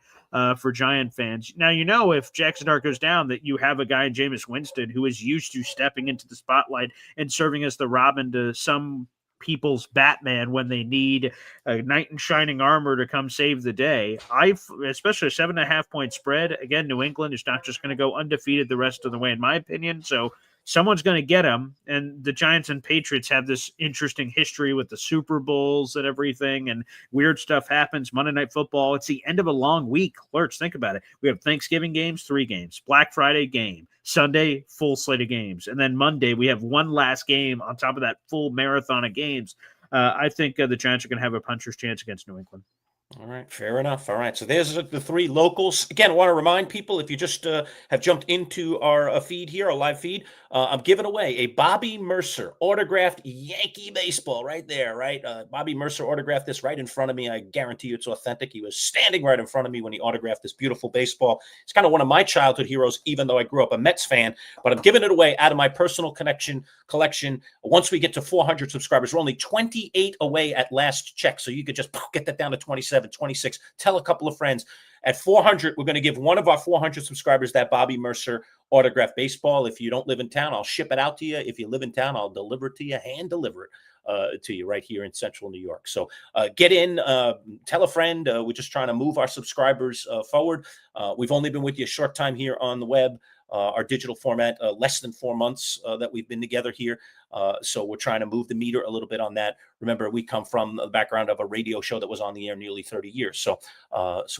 for Giant fans. Now, you know, if Jackson Dart goes down, that you have a guy in Jameis Winston who is used to stepping into the spotlight and serving as the Robin to some people's Batman when they need a knight in shining armor to come save the day. Especially a 7.5-point spread. Again, New England is not just going to go undefeated the rest of the way, in my opinion. So someone's going to get them. And the Giants and Patriots have this interesting history with the Super Bowls and everything, and weird stuff happens. Monday Night Football. It's the end of a long week. Lurch, think about it. We have Thanksgiving games, 3 games. Black Friday game. Sunday, full slate of games. And then Monday, we have one last game on top of that full marathon of games. I think the Giants are going to have a puncher's chance against New England.
All right, fair enough. All right, so there's the 3 locals. Again, I want to remind people, if you just have jumped into our feed here, our live feed, I'm giving away a Bobby Mercer autographed Yankee baseball right there, right? Bobby Mercer autographed this right in front of me. I guarantee you it's authentic. He was standing right in front of me when he autographed this beautiful baseball. It's kind of one of my childhood heroes, even though I grew up a Mets fan, but I'm giving it away out of my personal collection. Once we get to 400 subscribers, we're only 28 away at last check, so you could just get that down to 27, 26. Tell a couple of friends. At 400, we're going to give one of our 400 subscribers that Bobby Mercer autographed baseball. If you don't live in town, I'll ship it out to you. If you live in town, I'll deliver it to you, hand deliver it to you right here in central New York. So get in, tell a friend. We're just trying to move our subscribers forward. We've only been with you a short time here on the web. Our digital format, less than 4 months that we've been together here. So we're trying to move the meter a little bit on that. Remember, we come from the background of a radio show that was on the air nearly 30 years. So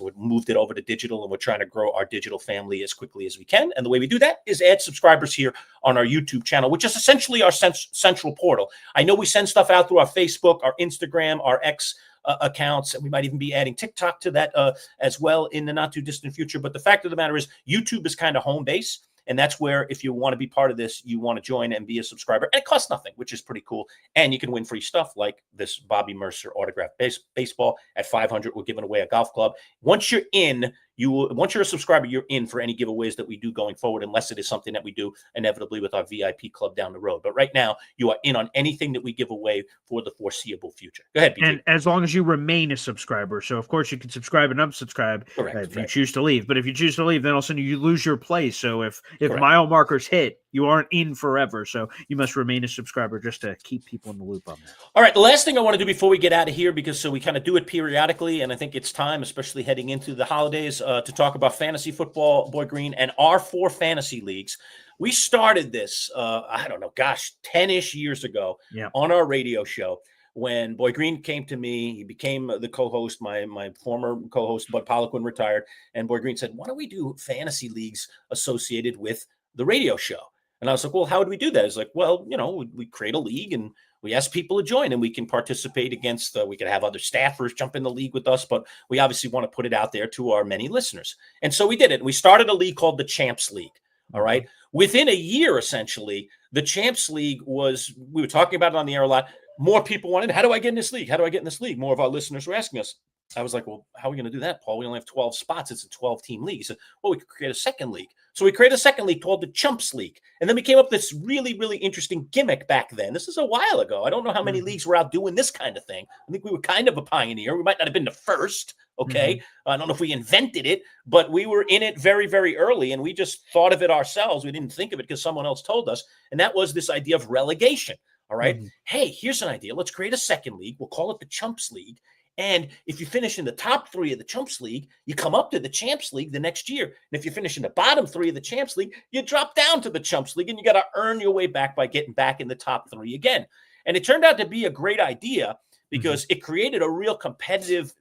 we moved it over to digital, and we're trying to grow our digital family as quickly as we can. And the way we do that is add subscribers here on our YouTube channel, which is essentially our central portal. I know we send stuff out through our Facebook, our Instagram, our X accounts, and we might even be adding TikTok to that as well in the not too distant future. But the fact of the matter is, YouTube is kind of home base. And that's where, if you want to be part of this, you want to join and be a subscriber. And it costs nothing, which is pretty cool. And you can win free stuff like this Bobby Mercer autographed baseball. At 500, we're giving away a golf club. Once you're in, once you're a subscriber, you're in for any giveaways that we do going forward, unless it is something that we do inevitably with our VIP club down the road. But right now, you are in on anything that we give away for the foreseeable future. Go ahead, BJ.
And as long as you remain a subscriber. So, of course, you can subscribe and unsubscribe if you choose to leave. But if you choose to leave, then all of a sudden you lose your place. So if mile markers hit, You aren't in forever, so you must remain a subscriber just to keep people in the loop on that.
All right, the last thing I want to do before we get out of here, because so we kind of do it periodically, and I think it's time, especially heading into the holidays, to talk about fantasy football, Boy Green, and our 4 fantasy leagues. We started this, 10-ish years ago on our radio show. When Boy Green came to me, he became the co-host. My former co-host, Bud Poliquin, retired. And Boy Green said, why don't we do fantasy leagues associated with the radio show? And I was like, well, how would we do that? It's like, well, we create a league and we ask people to join and we can participate against, we could have other staffers jump in the league with us, but we obviously want to put it out there to our many listeners. And so we did it. We started a league called the Champs League. All right. Within a year, essentially, the Champs League we were talking about it on the air a lot. More people wanted, how do I get in this league? How do I get in this league? More of our listeners were asking us. I was like, well, how are we going to do that, Paul? We only have 12 spots. It's a 12-team league. He said, well, we could create a second league. So we created a second league called the Chumps League. And then we came up with this really, really interesting gimmick back then. This is a while ago. I don't know how many leagues were out doing this kind of thing. I think we were kind of a pioneer. We might not have been the first, okay? I don't know if we invented it, but we were in it very, very early, and we just thought of it ourselves. We didn't think of it because someone else told us, and that was this idea of relegation, all right? Hey, here's an idea. Let's create a second league. We'll call it the Chumps League. And if you finish in the top 3 of the Chumps League, you come up to the Champs League the next year. And if you finish in the bottom 3 of the Champs League, you drop down to the Chumps League, and you got to earn your way back by getting back in the top 3 again. And it turned out to be a great idea because it created a real competitive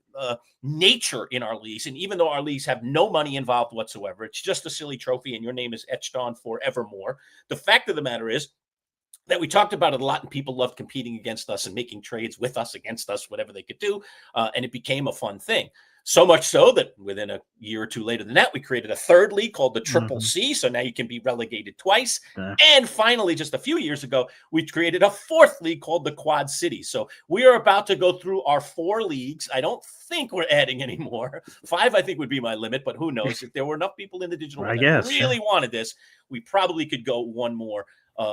nature in our leagues. And even though our leagues have no money involved whatsoever, it's just a silly trophy, and your name is etched on forevermore. The fact of the matter is, that we talked about it a lot, and people loved competing against us and making trades with us, against us, whatever they could do. And it became a fun thing. So much so that within a year or two later than that, we created a third league called the Triple C. So now you can be relegated twice. And finally, just a few years ago, we created a 4th league called the Quad City. So we are about to go through our 4 leagues. I don't think we're adding any more. 5, I think, would be my limit, but who knows? If there were enough people in the digital world that really wanted this, we probably could go one more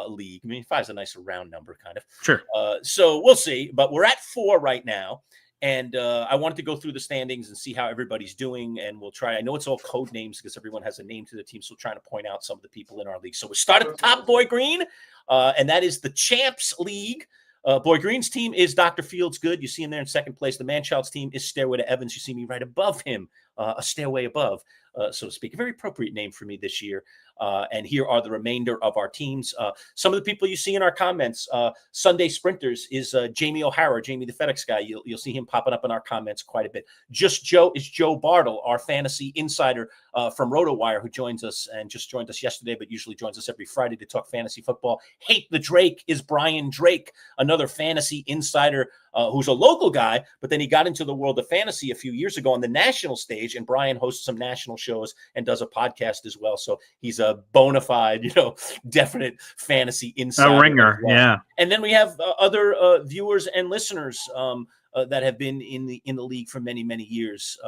league. I mean, 5 is a nicer round number, kind of.
Sure.
So we'll see, but we're at 4 right now. And I wanted to go through the standings and see how everybody's doing. And we'll try. I know it's all code names because everyone has a name to the team. So we're trying to point out some of the people in our league. So we start at the top, Boy Green, and that is the Champs League. Boy Green's team is Dr. Fields Good. You see him there in second place. The Manchild's team is Stairway to Evans. You see me right above him, a stairway above, so to speak. A very appropriate name for me this year. And here are the remainder of our teams. Some of the people you see in our comments, Sunday Sprinters is Jamie O'Hara, Jamie the FedEx guy. You'll see him popping up in our comments quite a bit. Just Joe is Joe Bartle, our fantasy insider from RotoWire, who joins us and just joined us yesterday, but usually joins us every Friday to talk fantasy football. Hate the Drake is Brian Drake, another fantasy insider who's a local guy, but then he got into the world of fantasy a few years ago on the national stage, and Brian hosts some national shows and does a podcast as well. So he's a bona fide, definite fantasy insider.
A ringer, yeah.
And then we have other viewers and listeners that have been in the league for many, many years.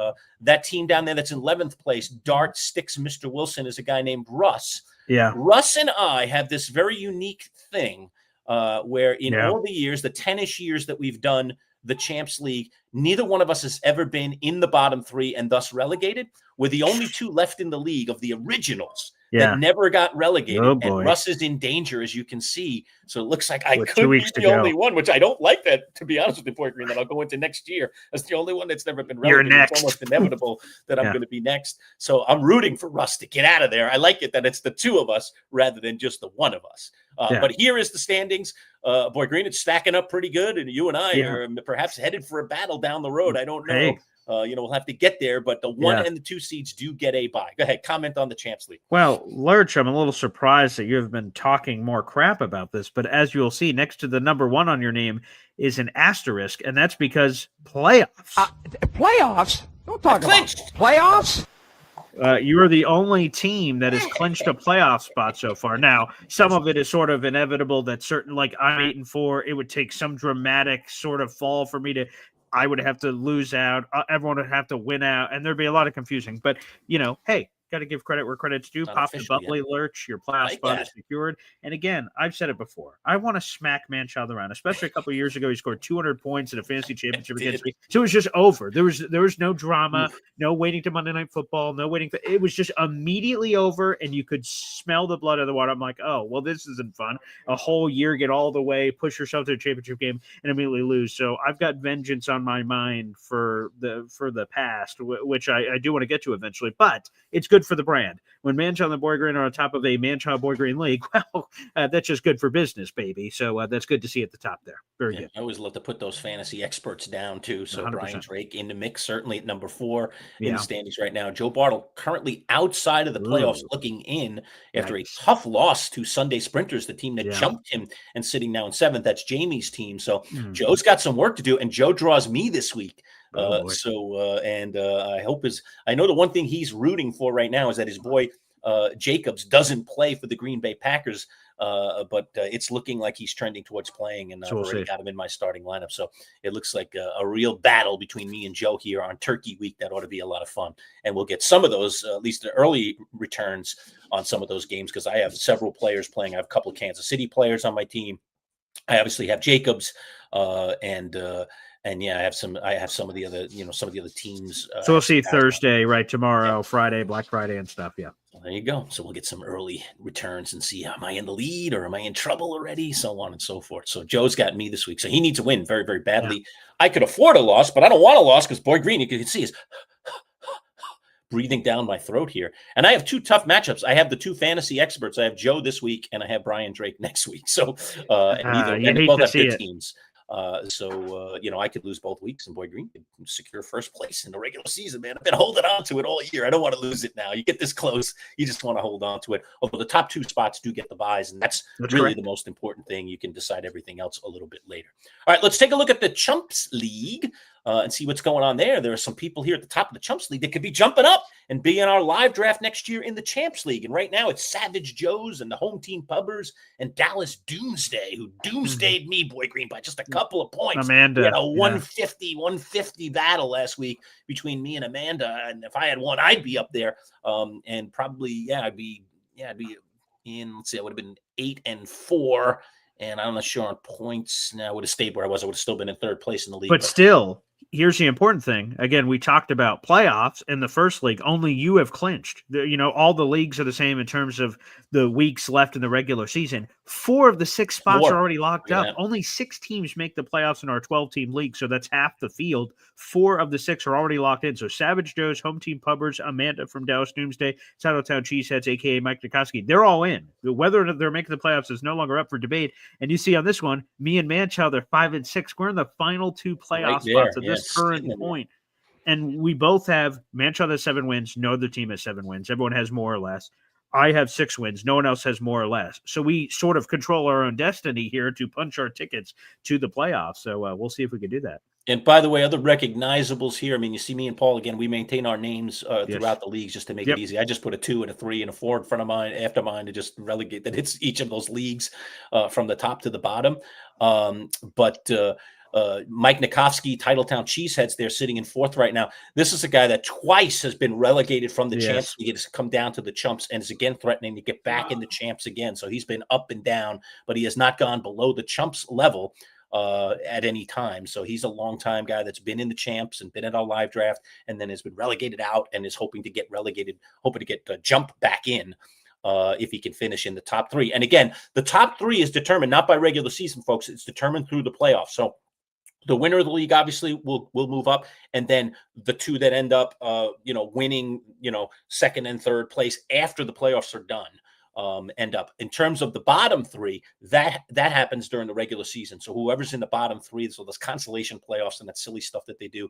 That team down there that's in 11th place, Dart Sticks Mr. Wilson, is a guy named Russ.
Yeah.
Russ and I have this very unique thing where in all the years, the 10-ish years that we've done the Champs League, neither one of us has ever been in the bottom 3 and thus relegated. We're the only 2 left in the league of the originals that never got relegated.
Oh, boy.
And Russ is in danger, as you can see. So it looks like I
With
could
2
be
weeks to
the
go.
only one, which I don't like that, to be honest with you, Boy Green, that I'll go into next year as the only one that's never been relegated.
You're next.
It's almost inevitable that I'm going to be next. So I'm rooting for Russ to get out of there. I like it that it's the 2 of us rather than just the 1 of us. But here is the standings. Boy Green, it's stacking up pretty good, and you and I are perhaps headed for a battle down the road. I don't know.
Hey.
We'll have to get there, but the 1 and the 2 seeds do get a bye. Go ahead, comment on the Champs League.
Well, Lurch, I'm a little surprised that you have been talking more crap about this, but as you'll see, next to the number 1 on your name is an asterisk, and that's because playoffs.
Playoffs? Don't talk about
Clinched.
playoffs.
You are the only team that has clinched a playoff spot so far. Now, some of it is sort of inevitable that certain, like I'm 8-4, it would take some dramatic sort of fall for me to. I would have to lose out. Everyone would have to win out, and there'd be a lot of confusing. But hey, Got to give credit where credit's due.
Not
Pop the
official yet.
Buckley lurch. Your playoff
Like
spot
that.
is secured. And again, I've said it before. I want to smack Manchild around, especially a couple of years ago. He scored 200 points in a fantasy championship against me. So it was just over. There was no drama, no waiting to Monday Night Football, no waiting. It was just immediately over, and you could smell the blood of the water. I'm like, oh, well, this isn't fun. A whole year, get all the way, push yourself to a championship game, and immediately lose. So I've got vengeance on my mind for the past, which I do want to get to eventually. But it's good for the brand. When Manchild and Boy Green are on top of a Manchild Boy Green league, well, that's just good for business, baby. So that's good to see at the top there. Very good.
I always love to put those fantasy experts down too. So
100%.
Brian Drake in the mix, certainly at number 4 in
Yeah.
the standings right now. Joe Bartle currently outside of the playoffs,
Ooh.
looking in after
Nice.
a tough loss to Sunday Sprinters, the team that
Yeah.
jumped him and sitting now in 7th. That's Jamie's team. So
Mm.
Joe's got some work to do, and Joe draws me this week.
Oh, boy.
I hope I know the one thing he's rooting for right now is that his boy Jacobs doesn't play for the Green Bay Packers, but it's looking like he's trending towards playing, and
So
I've
we'll
already
see.
got him in my starting lineup. So it looks like a real battle between me and Joe here on Turkey Week. That ought to be a lot of fun, and we'll get some of those, at least the early returns on some of those games, because I have several players playing. I have a couple of Kansas City players on my team. I obviously have Jacobs, and yeah, I have some of the other, some of the other teams.
So we'll see
guys.
Thursday, right? Tomorrow, Friday, Black Friday and stuff. Yeah.
Well, there you go. So we'll get some early returns and see, am I in the lead or am I in trouble already? So on and so forth. So Joe's got me this week. So he needs to win very, very badly. I could afford a loss, but I don't want a loss because Boy Green, you can see, is breathing down my throat here. And I have 2 tough matchups. I have the 2 fantasy experts. I have Joe this week and I have Brian Drake next week. So
you hate
both
to
have
see
good
it.
teams. I could lose both weeks and Boy Green could secure first place in the regular season, man. I've been holding on to it all year. I don't want to lose it now. You get this close, you just want to hold on to it. Although the top 2 spots do get the buys, and that's really
correct.
the most important thing. You can decide everything else a little bit later. All right, let's take a look at the Chumps League and see what's going on there. There are some people here at the top of the Chumps League that could be jumping up and be in our live draft next year in the Champs League. And right now it's Savage Joe's and the Home Team Pubbers and Dallas Doomsday, who doomsdayed me, Boy Green, by just a couple of points.
Amanda.
We had a 150 battle last week between me and Amanda. And if I had won, I'd be up there. And probably, I'd be in, let's see, I would have been 8-4. And I'm not sure on points. Now I would have stayed where I was. I would have still been in 3rd place in the league.
But still, here's the important thing. Again, we talked about playoffs in the first league. Only you have clinched. All the leagues are the same in terms of the weeks left in the regular season. 4 of the 6 spots are already locked up. Only 6 teams make the playoffs in our 12-team league, so that's half the field. 4 of the 6 are already locked in. So Savage Joe's, Home Team Pubbers, Amanda from Dallas Doomsday, Saddletown Cheeseheads, a.k.a. Mike Nikoski, they're all in. Whether or not they're making the playoffs is no longer up for debate. And you see on this one, me and Manchild are 5 and 6. We're in the final 2 playoff spots at this current point. And we both have Manchild has 7 wins. No other team has 7 wins. Everyone has more or less. I have 6 wins. No one else has more or less. So we sort of control our own destiny here to punch our tickets to the playoffs. So we'll see if we can do that.
And by the way, other recognizables here. I mean, you see me and Paul again. We maintain our names throughout the leagues just to make it easy. I just put a 2 and a 3 and a 4 in front of mine after mine to just relegate that it's each of those leagues from the top to the bottom. Mike Nikoski, Titletown Cheeseheads, they're sitting in 4th right now. This is a guy that twice has been relegated from the Champs League. It's come down to the Chumps and is again threatening to get back in the Champs again. So he's been up and down, but he has not gone below the Chumps level at any time. So he's a long-time guy that's been in the Champs and been at our live draft and then has been relegated out and is hoping to get jump back in. If he can finish in the top 3. And again, the top 3 is determined not by regular season, folks. It's determined through the playoffs. So the winner of the league obviously will move up, and then the 2 that end up, winning, 2nd and 3rd place after the playoffs are done, end up. In terms of the bottom 3, that happens during the regular season. So whoever's in the bottom 3, so those consolation playoffs and that silly stuff that they do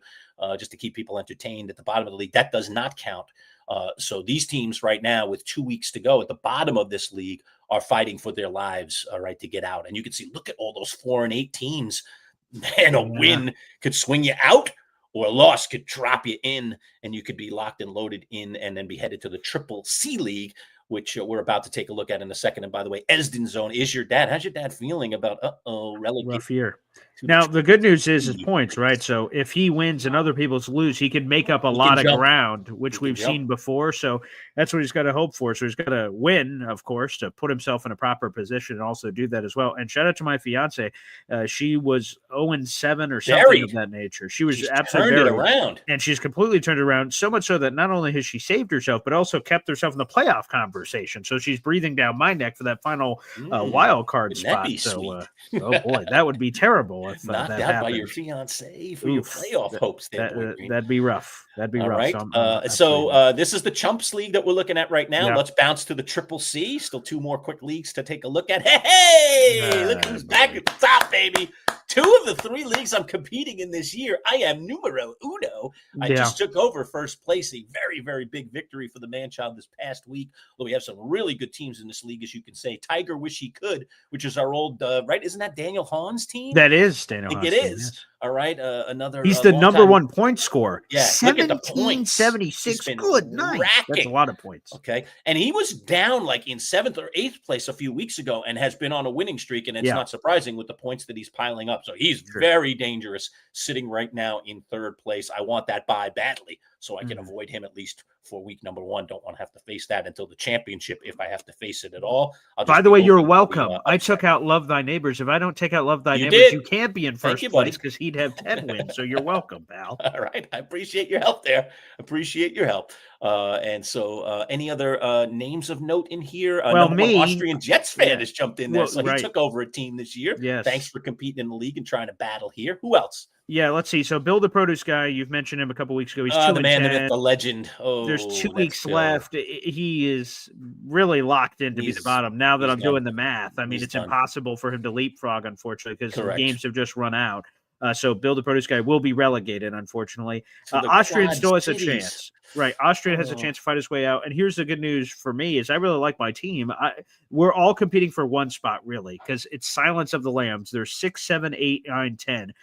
just to keep people entertained at the bottom of the league, that does not count. So these teams right now, with 2 weeks to go at the bottom of this league, are fighting for their lives, right, to get out. And you can see, look at all those 4 and 8 teams. Man, a win could swing you out, or a loss could drop you in, and you could be locked and loaded in and then be headed to the Triple C League, which we're about to take a look at in a second. And by the way, Esden Zone is your dad. How's your dad feeling about relegation?
Rough year. Now, the good news is his points, right? So if he wins and other people's lose, he can make up a lot of ground, which we've seen before. So that's what he's got to hope for. So he's got to win, of course, to put himself in a proper position and also do that as well. And shout out to my fiance. She was 0-7 or something of that nature. She's absolutely
turned it around.
And she's completely turned it around, so much so that not only has she saved herself, but also kept herself in the playoff conversation. So she's breathing down my neck for that final wild card spot. So, oh boy, that would be terrible. If,
knocked
that
out
happened.
by your fiance for your playoff hopes.
That'd be rough. That'd be rough.
Right. So this is the Chumps League that we're looking at right now. Let's bounce to the Triple C. Still 2 more quick leagues to take a look at. Hey, look who's back at the top, baby. 2 of the 3 leagues I'm competing in this year, I am numero uno. I just took over first place. A very, very big victory for the Manchild this past week. Well, we have some really good teams in this league, as you can say. Tiger Wish He Could, which is our old, right? Isn't that Daniel Hahn's team?
That is Daniel Hahn's
team. It is.
Yes.
All right. Another.
He's the number 1 point scorer.
Yeah. Look at the points.
1776. Good night. That's a lot of points.
Okay. And he was down like in 7th or 8th place a few weeks ago and has been on a winning streak. And it's not surprising with the points that he's piling up. So he's very dangerous sitting right now in 3rd place. I want that bye badly so I can avoid him at least for week number 1. Don't want to have to face that until the championship if I have to face it at all.
By the way, you're welcome. I took out Love Thy Neighbors. If I don't take out Love Thy Neighbors, you can't be in first place because he'd have 10 wins. So you're welcome, pal.
All right. I appreciate your help there. Appreciate your help. And so any other names of note in here?
Well, me,
Austrian Jets fan has jumped in there. So he took over a team this year.
Yes.
Thanks for competing in the league and trying to battle here. Who else?
Yeah, let's see. So Bill the Produce Guy, you've mentioned him a couple weeks ago. He's 2
the man, the myth, the legend.
There's 2 weeks left. He is really locked in to be the bottom. Now that I'm doing the math, I mean, it's impossible for him to leapfrog, unfortunately, because the games have just run out. So Bill the Produce Guy will be relegated, unfortunately. Austrian still has a chance. Right. Austrian has a chance to fight his way out. And here's the good news for me is I really like my team. We're all competing for 1 spot, really, because it's Silence of the Lambs. There's 6, 7, 8, 9, 10.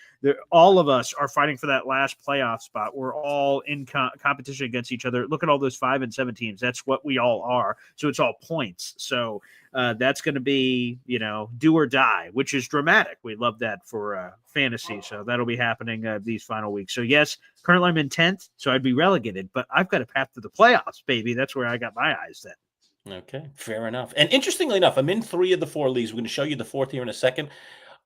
All of us are fighting for that last playoff spot. We're all in competition against each other. Look at all those 5 and 7 teams. That's what we all are. So it's all points. So that's going to be, do or die, which is dramatic. We love that for fantasy. So that'll be happening these final weeks. So yes, currently I'm in 10th, so I'd be relegated, but I've got a path to the playoffs, baby. That's where I got my eyes set.
Okay, fair enough. And interestingly enough, I'm in 3 of the 4 leagues. We're going to show you the 4th here in a second.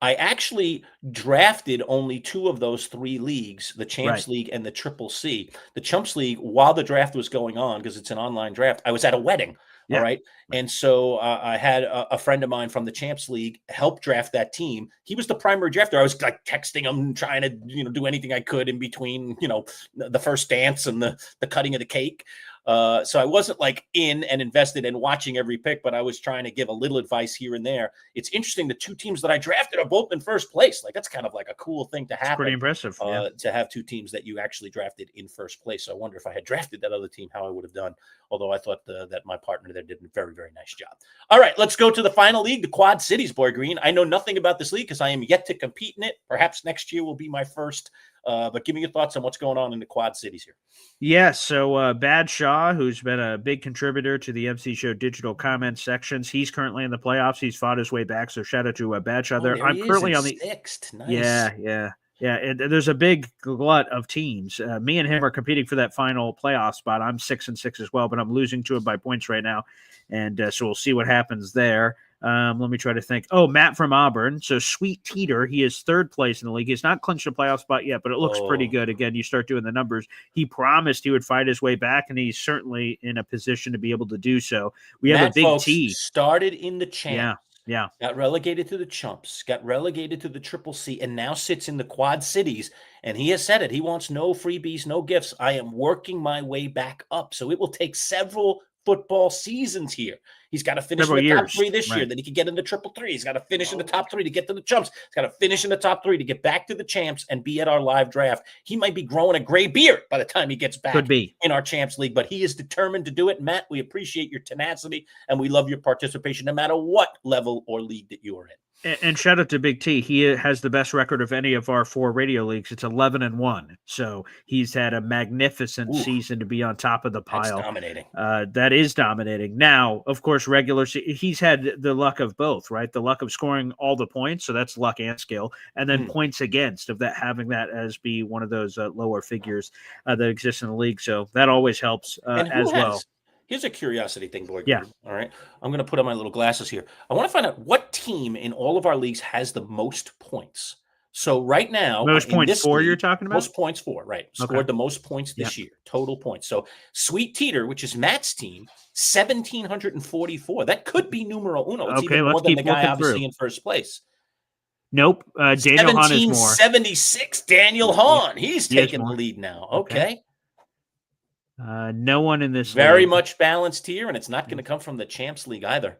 I actually drafted only 2 of those 3 leagues, the Champs League and the Triple C. The Chumps League, while the draft was going on, because it's an online draft, I was at a wedding. All right. And so I had a friend of mine from the Champs League help draft that team. He was the primary drafter. I was like texting him, trying to, do anything I could in between, the first dance and the cutting of the cake. So I wasn't like in and invested in watching every pick, but I was trying to give a little advice here and there. It's interesting. The 2 teams that I drafted are both in first place. Like that's kind of like a cool thing to happen.
It's pretty impressive
to have 2 teams that you actually drafted in first place. So I wonder if I had drafted that other team, how I would have done. Although I thought that my partner there did a very, very nice job. All right, let's go to the final league, the Quad Cities, Boy Green. I know nothing about this league because I am yet to compete in it. Perhaps next year will be my first. But give me your thoughts on what's going on in the Quad Cities here.
Yeah, so Bad Shaw, who's been a big contributor to the MC Show digital comment sections, he's currently in the playoffs. He's fought his way back, so shout out to Bad Shaw there. I'm currently on the
6th. Nice.
Yeah. And there's a big glut of teams. Me and him are competing for that final playoff spot. I'm 6-6 as well, but I'm losing to him by points right now. And so we'll see what happens there. Let me try to think. Oh, Matt from Auburn. So Sweet Teeter, he is 3rd place in the league. He's not clinched a playoff spot yet, but it looks pretty good. Again, you start doing the numbers. He promised he would fight his way back, and he's certainly in a position to be able to do so. We have a big T.
Started in the champ.
Yeah.
Got relegated to the Chumps, got relegated to the Triple C, and now sits in the Quad Cities. And he has said it. He wants no freebies, no gifts. I am working my way back up. So it will take several football seasons here. He's got to finish in the top 3 this year. Then he can get into Triple 3. He's got to finish in the top 3 to get to the Chumps. He's got to finish in the top 3 to get back to the Champs and be at our live draft. He might be growing a gray beard by the time he gets back in our Champs League, but he is determined to do it. Matt, we appreciate your tenacity and we love your participation no matter what level or league that you are in.
And shout out to Big T. He has the best record of any of our 4 radio leagues. It's 11-1. So he's had a magnificent season to be on top of the pile.
That's dominating.
That is dominating. Now, of course, he's had the luck of both, right? The luck of scoring all the points, so that's luck and skill, and then points against of that, having that as be one of those lower figures that exist in the league. So that always helps as well.
Here's a curiosity thing, Boy.
Yeah.
All right. I'm going to put on my little glasses here. I want to find out what team in all of our leagues has the most points. So right now,
most points for you're talking about?
Most points for, right. Scored the most points this year, total points. So Sweet Teeter, which is Matt's team, 1,744. That could be numero uno. It's even more than the guy obviously in first place.
Nope. Daniel Hahn is more.
1776. Daniel Hahn. He's taking the lead now. Okay.
No one in this
very
league.
much balanced here, and it's not going to come from the Champs League either.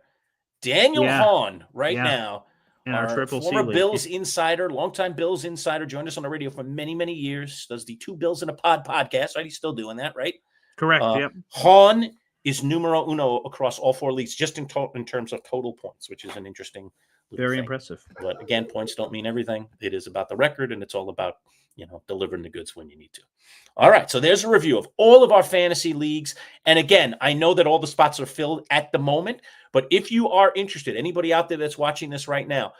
Daniel Hahn now,
our Triple C
former
league.
Bills insider, longtime Bills insider, joined us on the radio for many, many years. Does the 2 Bills in a Pod podcast, right? He's still doing that, right?
Correct. Yep.
Hahn is numero uno across all 4 leagues, just in terms of total points, which is an interesting.
Very impressive.
But again, points don't mean everything. It is about the record, and it's all about delivering the goods when you need to. All right, so there's a review of all of our fantasy leagues. And again, I know that all the spots are filled at the moment, but if you are interested, anybody out there that's watching this right now,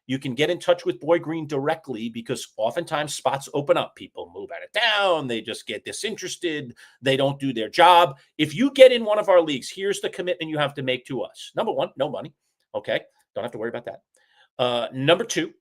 you can get in touch with Boy Green directly, because oftentimes spots open up. People move out of town. They just get disinterested. They don't do their job. If you get in one of our leagues, here's the commitment you have to make to us. Number 1, no money. Okay, don't have to worry about that. Number 2,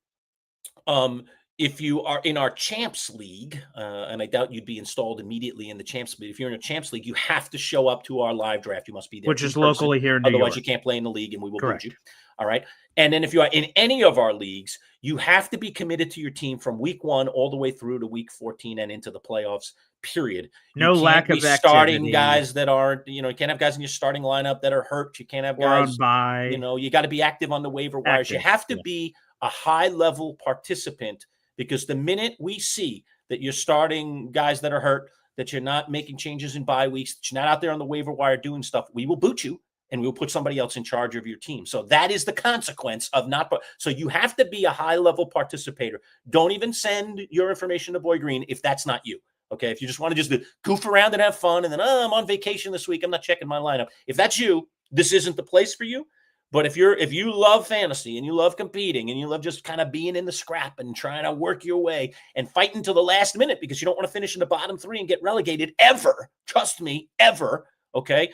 if you are in our Champs League, and I doubt you'd be installed immediately in the Champs League, if you're in a Champs League, you have to show up to our live draft. You must be there.
Which is locally here in New York.
Otherwise, you can't play in the league, and we will boot you. All right. And then if you are in any of our leagues, you have to be committed to your team from week 1 all the way through to week 14 and into the playoffs, period.
No lack of activity.
Starting guys that are, you can't have guys in your starting lineup that are hurt. You can't have guys, you got to be active on the waiver wires. You have to be a high-level participant, because the minute we see that you're starting guys that are hurt, that you're not making changes in bye weeks, that you're not out there on the waiver wire doing stuff, we will boot you and we'll put somebody else in charge of your team. So that is the consequence of not. So you have to be a high-level participator. Don't even send your information to Boy Green if that's not you. Okay, if you just want to just goof around and have fun, and then I'm on vacation this week, I'm not checking my lineup. If that's you, this isn't the place for you. But if you love fantasy and you love competing and you love just kind of being in the scrap and trying to work your way and fighting to the last minute because you don't want to finish in the bottom 3 and get relegated ever, trust me, ever, okay,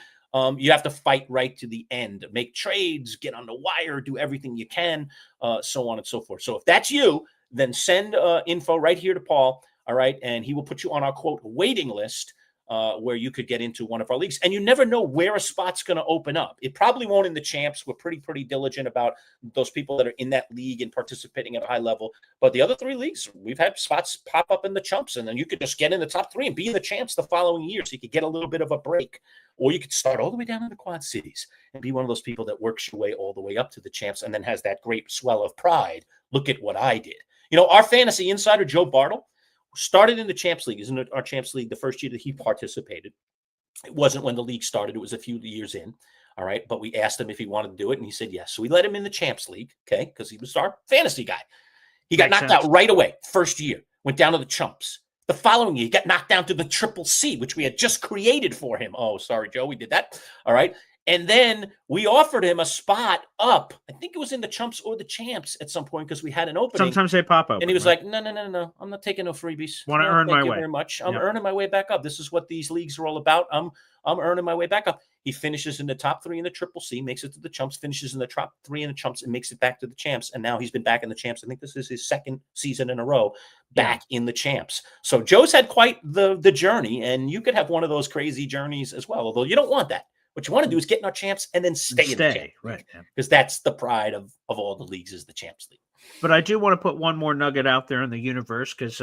you have to fight right to the end, make trades, get on the wire, do everything you can, so on and so forth. So if that's you, then send info right here to Paul, all right, and he will put you on our, quote, waiting list, where you could get into one of our leagues. And you never know where a spot's going to open up. It probably won't in the Champs. We're pretty diligent about those people that are in that league and participating at a high level. But the other 3 leagues, we've had spots pop up in the Chumps, and then you could just get in the top 3 and be in the Champs the following year, so you could get a little bit of a break. Or you could start all the way down in the Quad Cities and be one of those people that works your way all the way up to the Champs and then has that great swell of pride. Look at what I did. Our fantasy insider, Joe Bartle, started in the Champs League. Isn't it our Champs League the first year that he participated? It wasn't when the league started. It was a few years in. All right. But we asked him if he wanted to do it, and he said yes. So we let him in the Champs League, okay, because he was our fantasy guy. He got knocked out right away. First year. Went down to the Chumps. The following year, he got knocked down to the Triple C, which we had just created for him. Oh, sorry, Joe. We did that. All right. And then we offered him a spot up. I think it was in the Chumps or the Champs at some point because we had an opening.
Sometimes they pop up.
And he was like, no. I'm not taking no freebies.
Want to earn my way.
Thank you very much. I'm earning my way back up. This is what these leagues are all about. I'm earning my way back up. He finishes in the top 3 in the Triple C, makes it to the Chumps, finishes in the top 3 in the Chumps, and makes it back to the Champs. And now he's been back in the Champs. I think this is his 2nd season in a row back in the Champs. So Joe's had quite the journey, and you could have one of those crazy journeys as well, although you don't want that. What you want to do is get in our Champs and then stay in the Champs.
Right.
Because that's the pride of all the leagues is the Champs League.
But I do want to put one more nugget out there in the universe, because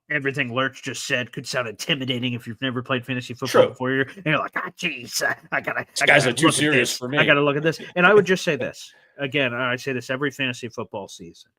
everything Lurch just said could sound intimidating if you've never played fantasy football before. And you're like, geez, I gotta.
These guys are too serious for me.
I got to look at this. And I would just say this. Again, I say this every fantasy football season.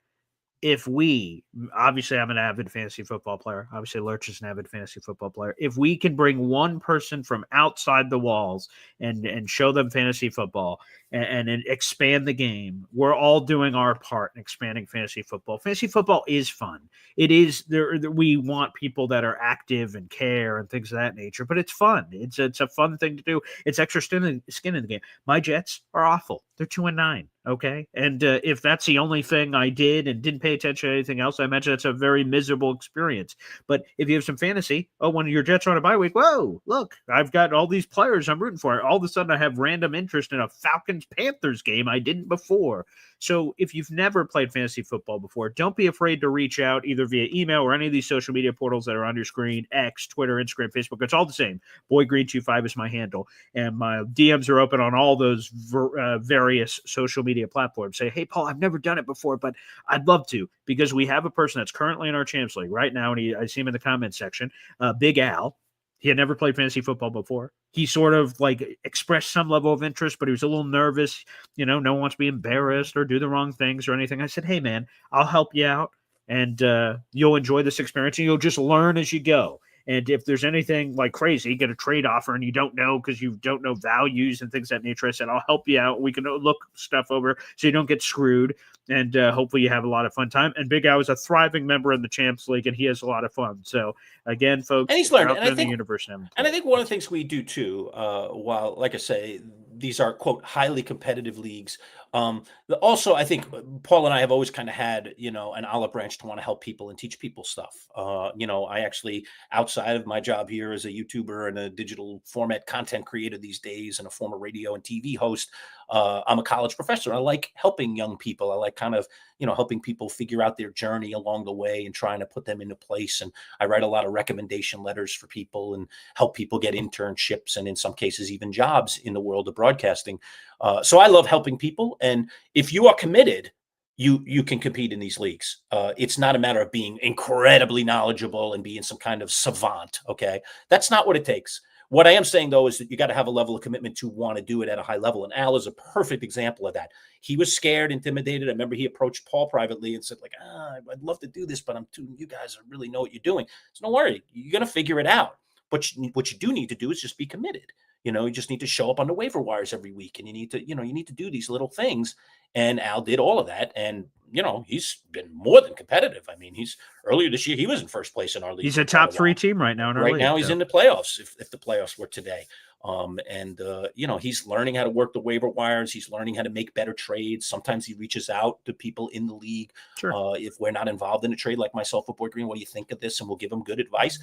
if we, obviously I'm an avid fantasy football player, obviously Lurch is an avid fantasy football player, if we can bring one person from outside the walls and show them fantasy football and expand the game, we're all doing our part in expanding fantasy football. Fantasy football is fun. It is there. We want people that are active and care and things of that nature, but it's fun. It's a fun thing to do. It's extra skin in the game. My Jets are awful. They're 2-9. Okay. And if that's the only thing I did and didn't pay attention to anything else, I imagine that's a very miserable experience. But if you have some fantasy, when your Jets are on a bye week, whoa, look, I've got all these players I'm rooting for. All of a sudden I have random interest in a Falcons-Panthers game I didn't before. So if you've never played fantasy football before, don't be afraid to reach out either via email or any of these social media portals that are on your screen, X, Twitter, Instagram, Facebook. It's all the same. BoyGreen25 is my handle. And my DMs are open on all those various social media platforms. Say, hey, Paul, I've never done it before, but I'd love to, because we have a person that's currently in our Champs League right now, and I see him in the comments section, Big Al. He had never played fantasy football before. He sort of like expressed some level of interest, but he was a little nervous. You know, no one wants to be embarrassed or do the wrong things or anything. I said, hey, man, I'll help you out, and you'll enjoy this experience, and you'll just learn as you go. And if there's anything like crazy, you get a trade offer and you don't know because you don't know values and things of that nature, I said, I'll help you out. We can look stuff over so you don't get screwed. And hopefully you have a lot of fun time. And Big Al is a thriving member in the Champs League, and he has a lot of fun. So, again, folks,
and he's learned.
And
I think one of the things we do, too, while, like I say, these are, quote, highly competitive leagues. Also, I think Paul and I have always kind of had, an olive branch to want to help people and teach people stuff. I actually, outside of my job here as a YouTuber and a digital format content creator these days and a former radio and TV host, I'm a college professor. I like helping young people. I like kind of, helping people figure out their journey along the way and trying to put them into place. And I write a lot of recommendation letters for people and help people get internships and in some cases even jobs in the world of broadcasting. So I love helping people. And if you are committed, you can compete in these leagues. It's not a matter of being incredibly knowledgeable and being some kind of savant. Okay. That's not what it takes. What I am saying, though, is that you got to have a level of commitment to want to do it at a high level. And Al is a perfect example of that. He was scared, intimidated. I remember he approached Paul privately and said, like, I'd love to do this, but you guys really know what you're doing. So don't worry. You're going to figure it out. But what you do need to do is just be committed. You just need to show up on the waiver wires every week, and you need to do these little things. And Al did all of that. And, he's been more than competitive. I mean, earlier this year, he was in first place in our league.
He's a top 3 team right now in our league.
Right now, he's in the playoffs, if the playoffs were today. He's learning how to work the waiver wires. He's learning how to make better trades. Sometimes he reaches out to people in the league.
Sure.
If we're not involved in a trade, like myself with Boy Green, what do you think of this? And we'll give him good advice.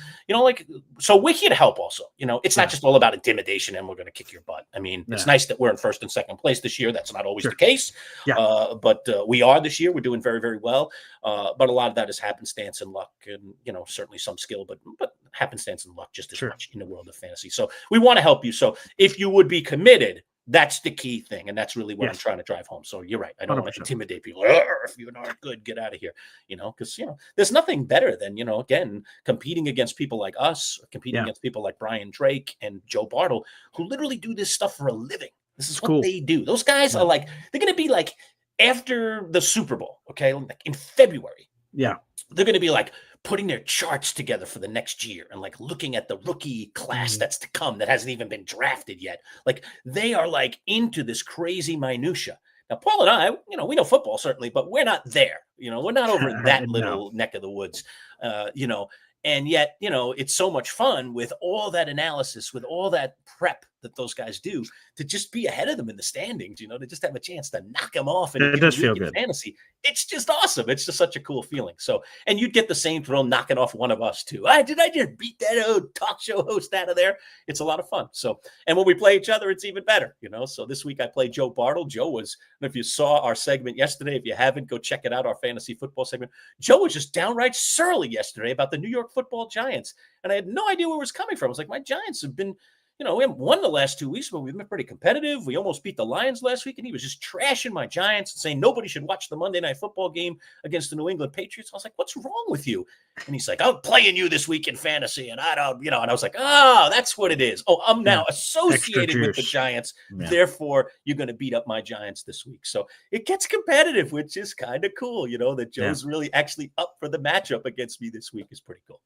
So we're here to help also. It's not just all about intimidation and we're going to kick your butt. I mean, it's nice that we're in first and second place this year. That's not always the case.
Yeah.
But we are this year. We're doing very, very well. But a lot of that is happenstance and luck and, certainly some skill, but happenstance and luck just as much in the world of fantasy. So we want to help you. So if you would be committed, that's the key thing. And that's really what I'm trying to drive home. So you're right. I don't want to intimidate people. If you're not good, get out of here, because, there's nothing better than, again, competing against people like us, or competing against people like Brian Drake and Joe Bartle, who literally do this stuff for a living. This is what they do. Those guys are like, they're going to be like after the Super Bowl, okay, like in February.
Yeah.
They're going to be like putting their charts together for the next year and like looking at the rookie class that's to come that hasn't even been drafted yet. Like they are like into this crazy minutia. Now, Paul and I, we know football certainly, but we're not there. We're not over in that little neck of the woods, and yet, it's so much fun with all that analysis, with all that prep that those guys do to just be ahead of them in the standings, to just have a chance to knock them off and
it does feel good.
Fantasy. It's just awesome. It's just such a cool feeling. So, and you'd get the same thrill knocking off one of us too. Did I just beat that old talk show host out of there? It's a lot of fun. So, and when we play each other, it's even better, So this week I played Joe Bartle. Joe was, and if you saw our segment yesterday, if you haven't, go check it out, our fantasy football segment. Joe was just downright surly yesterday about the New York Football Giants. And I had no idea where it was coming from. I was like, my Giants have been, we haven't won the last 2 weeks, but we've been pretty competitive. We almost beat the Lions last week, and he was just trashing my Giants and saying nobody should watch the Monday Night Football game against the New England Patriots. I was like, what's wrong with you? And he's like, I'm playing you this week in fantasy, and I don't, and I was like, that's what it is. Oh, I'm now associated with the Giants. Yeah. Therefore, you're going to beat up my Giants this week. So it gets competitive, which is kind of cool, that Joe's really actually up for the matchup against me this week is pretty cool.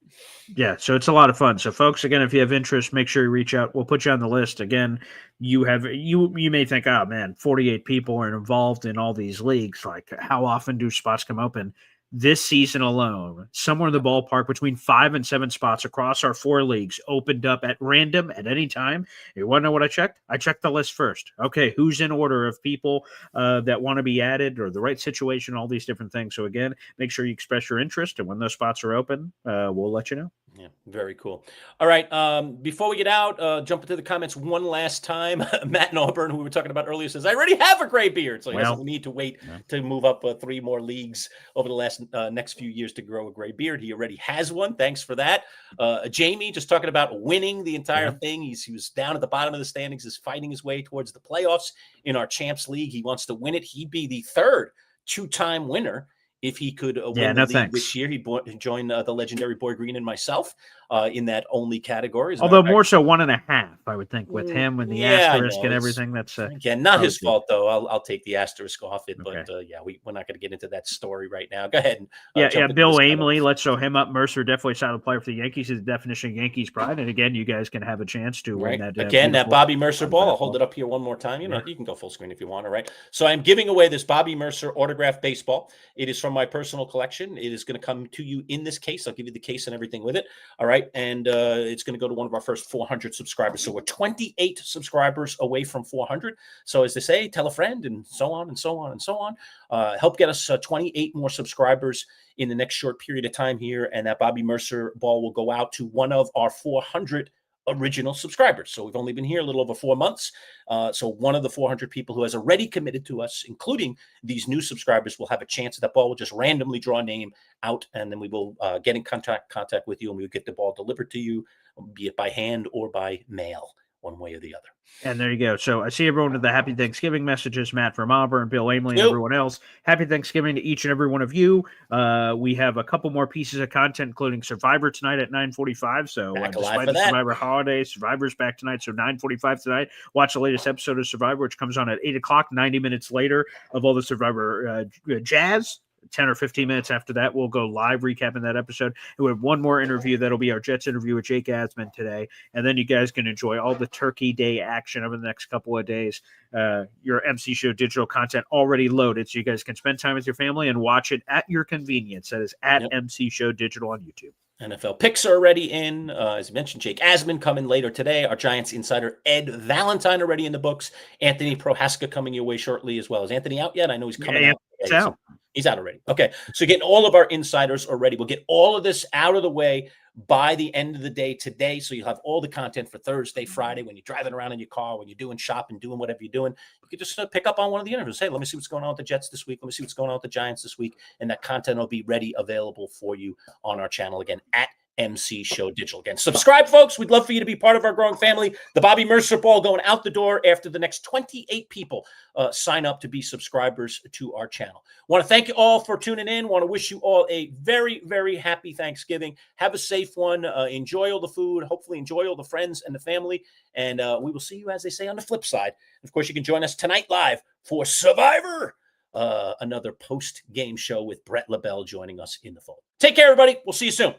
Yeah, so it's a lot of fun. So folks, again, if you have interest, make sure you reach out. We'll put you on the list. Again, you may think, oh man, 48 people are involved in all these leagues. Like, how often do spots come open? This season alone, somewhere in the ballpark between 5 and 7 spots across our 4 leagues opened up at random at any time. You want to know what I checked? I checked the list first. Okay, who's in order of people that want to be added or the right situation, all these different things. So again, make sure you express your interest, and when those spots are open, we'll let you know.
Yeah, very cool. All right, before we get out, jump into the comments one last time. Matt in Auburn, who we were talking about earlier, says, I already have a gray beard, so he doesn't need to wait to move up 3 more leagues over the next few years to grow a gray beard. He already has one. Thanks for that. Jamie, just talking about winning the entire thing. He was down at the bottom of the standings, is fighting his way towards the playoffs in our Champs League. He wants to win it. He'd be the 3rd 2-time winner if he could win the league this year. He joined the legendary Boy Green and myself in that only category.
Although more so 1.5, I would think, with him and the asterisk and everything. That's
again not his fault, though. I'll take the asterisk off it, but we're not going to get into that story right now. Go ahead. And,
Bill Ameley, let's show him up. Mercer, definitely solid player for the Yankees. His definition of Yankees pride, and again, you guys can have a chance to win that.
Again, that Bobby Mercer ball. I'll hold it up here one more time. You can go full screen if you want. All right. So I'm giving away this Bobby Mercer autographed baseball. It is from my personal collection. It is going to come to you in this case. I'll give you the case and everything with it. All right. And it's going to go to one of our first 400 subscribers. So we're 28 subscribers away from 400. So as they say, tell a friend and so on and so on and so on. Help get us 28 more subscribers in the next short period of time here. And that Bobby Mercer ball will go out to one of our 400 original subscribers. So we've only been here a little over 4 months. So one of the 400 people who has already committed to us, including these new subscribers, will have a chance at that ball. We'll just randomly draw a name out, and then we will get in contact with you, and we will get the ball delivered to you, be it by hand or by mail, one way or the other.
And there you go. So I see everyone with the Happy Thanksgiving messages, Matt from Auburn, Bill Ameley, and everyone else. Happy Thanksgiving to each and every one of you. We have a couple more pieces of content, including Survivor tonight at 9:45. So despite the Survivor holiday, Survivor's back tonight. So 9:45 tonight. Watch the latest episode of Survivor, which comes on at 8 o'clock, 90 minutes later of all the Survivor jazz. 10 or 15 minutes after that, we'll go live recapping that episode. And we have one more interview. That'll be our Jets interview with Jake Asman today. And then you guys can enjoy all the Turkey Day action over the next couple of days. Your MC Show digital content already loaded, so you guys can spend time with your family and watch it at your convenience. That is at MC Show Digital on YouTube.
NFL picks are already in. As you mentioned, Jake Asman coming later today. Our Giants insider Ed Valentine already in the books. Anthony Prohaska coming your way shortly as well. Is Anthony out yet? I know he's coming out.
He's out.
He's out already. Okay. So getting all of our insiders already. We'll get all of this out of the way by the end of the day today. So you'll have all the content for Thursday, Friday, when you're driving around in your car, when you're doing shopping, doing whatever you're doing. You can just pick up on one of the interviews. Hey, let me see what's going on with the Jets this week. Let me see what's going on with the Giants this week. And that content will be ready, available for you on our channel again at MC Show Digital. Again, subscribe, folks. We'd love for you to be part of our growing family. The Bobby Mercer ball going out the door after the next 28 people sign up to be subscribers to our channel. Want to thank you all for tuning in. Want to wish you all a very, very happy Thanksgiving. Have a safe one. Enjoy all the food. Hopefully enjoy all the friends and the family. And we will see you, as they say, on the flip side. Of course, you can join us tonight live for Survivor. Another post-game show with Brett LaBelle joining us in the fold. Take care, everybody. We'll see you soon.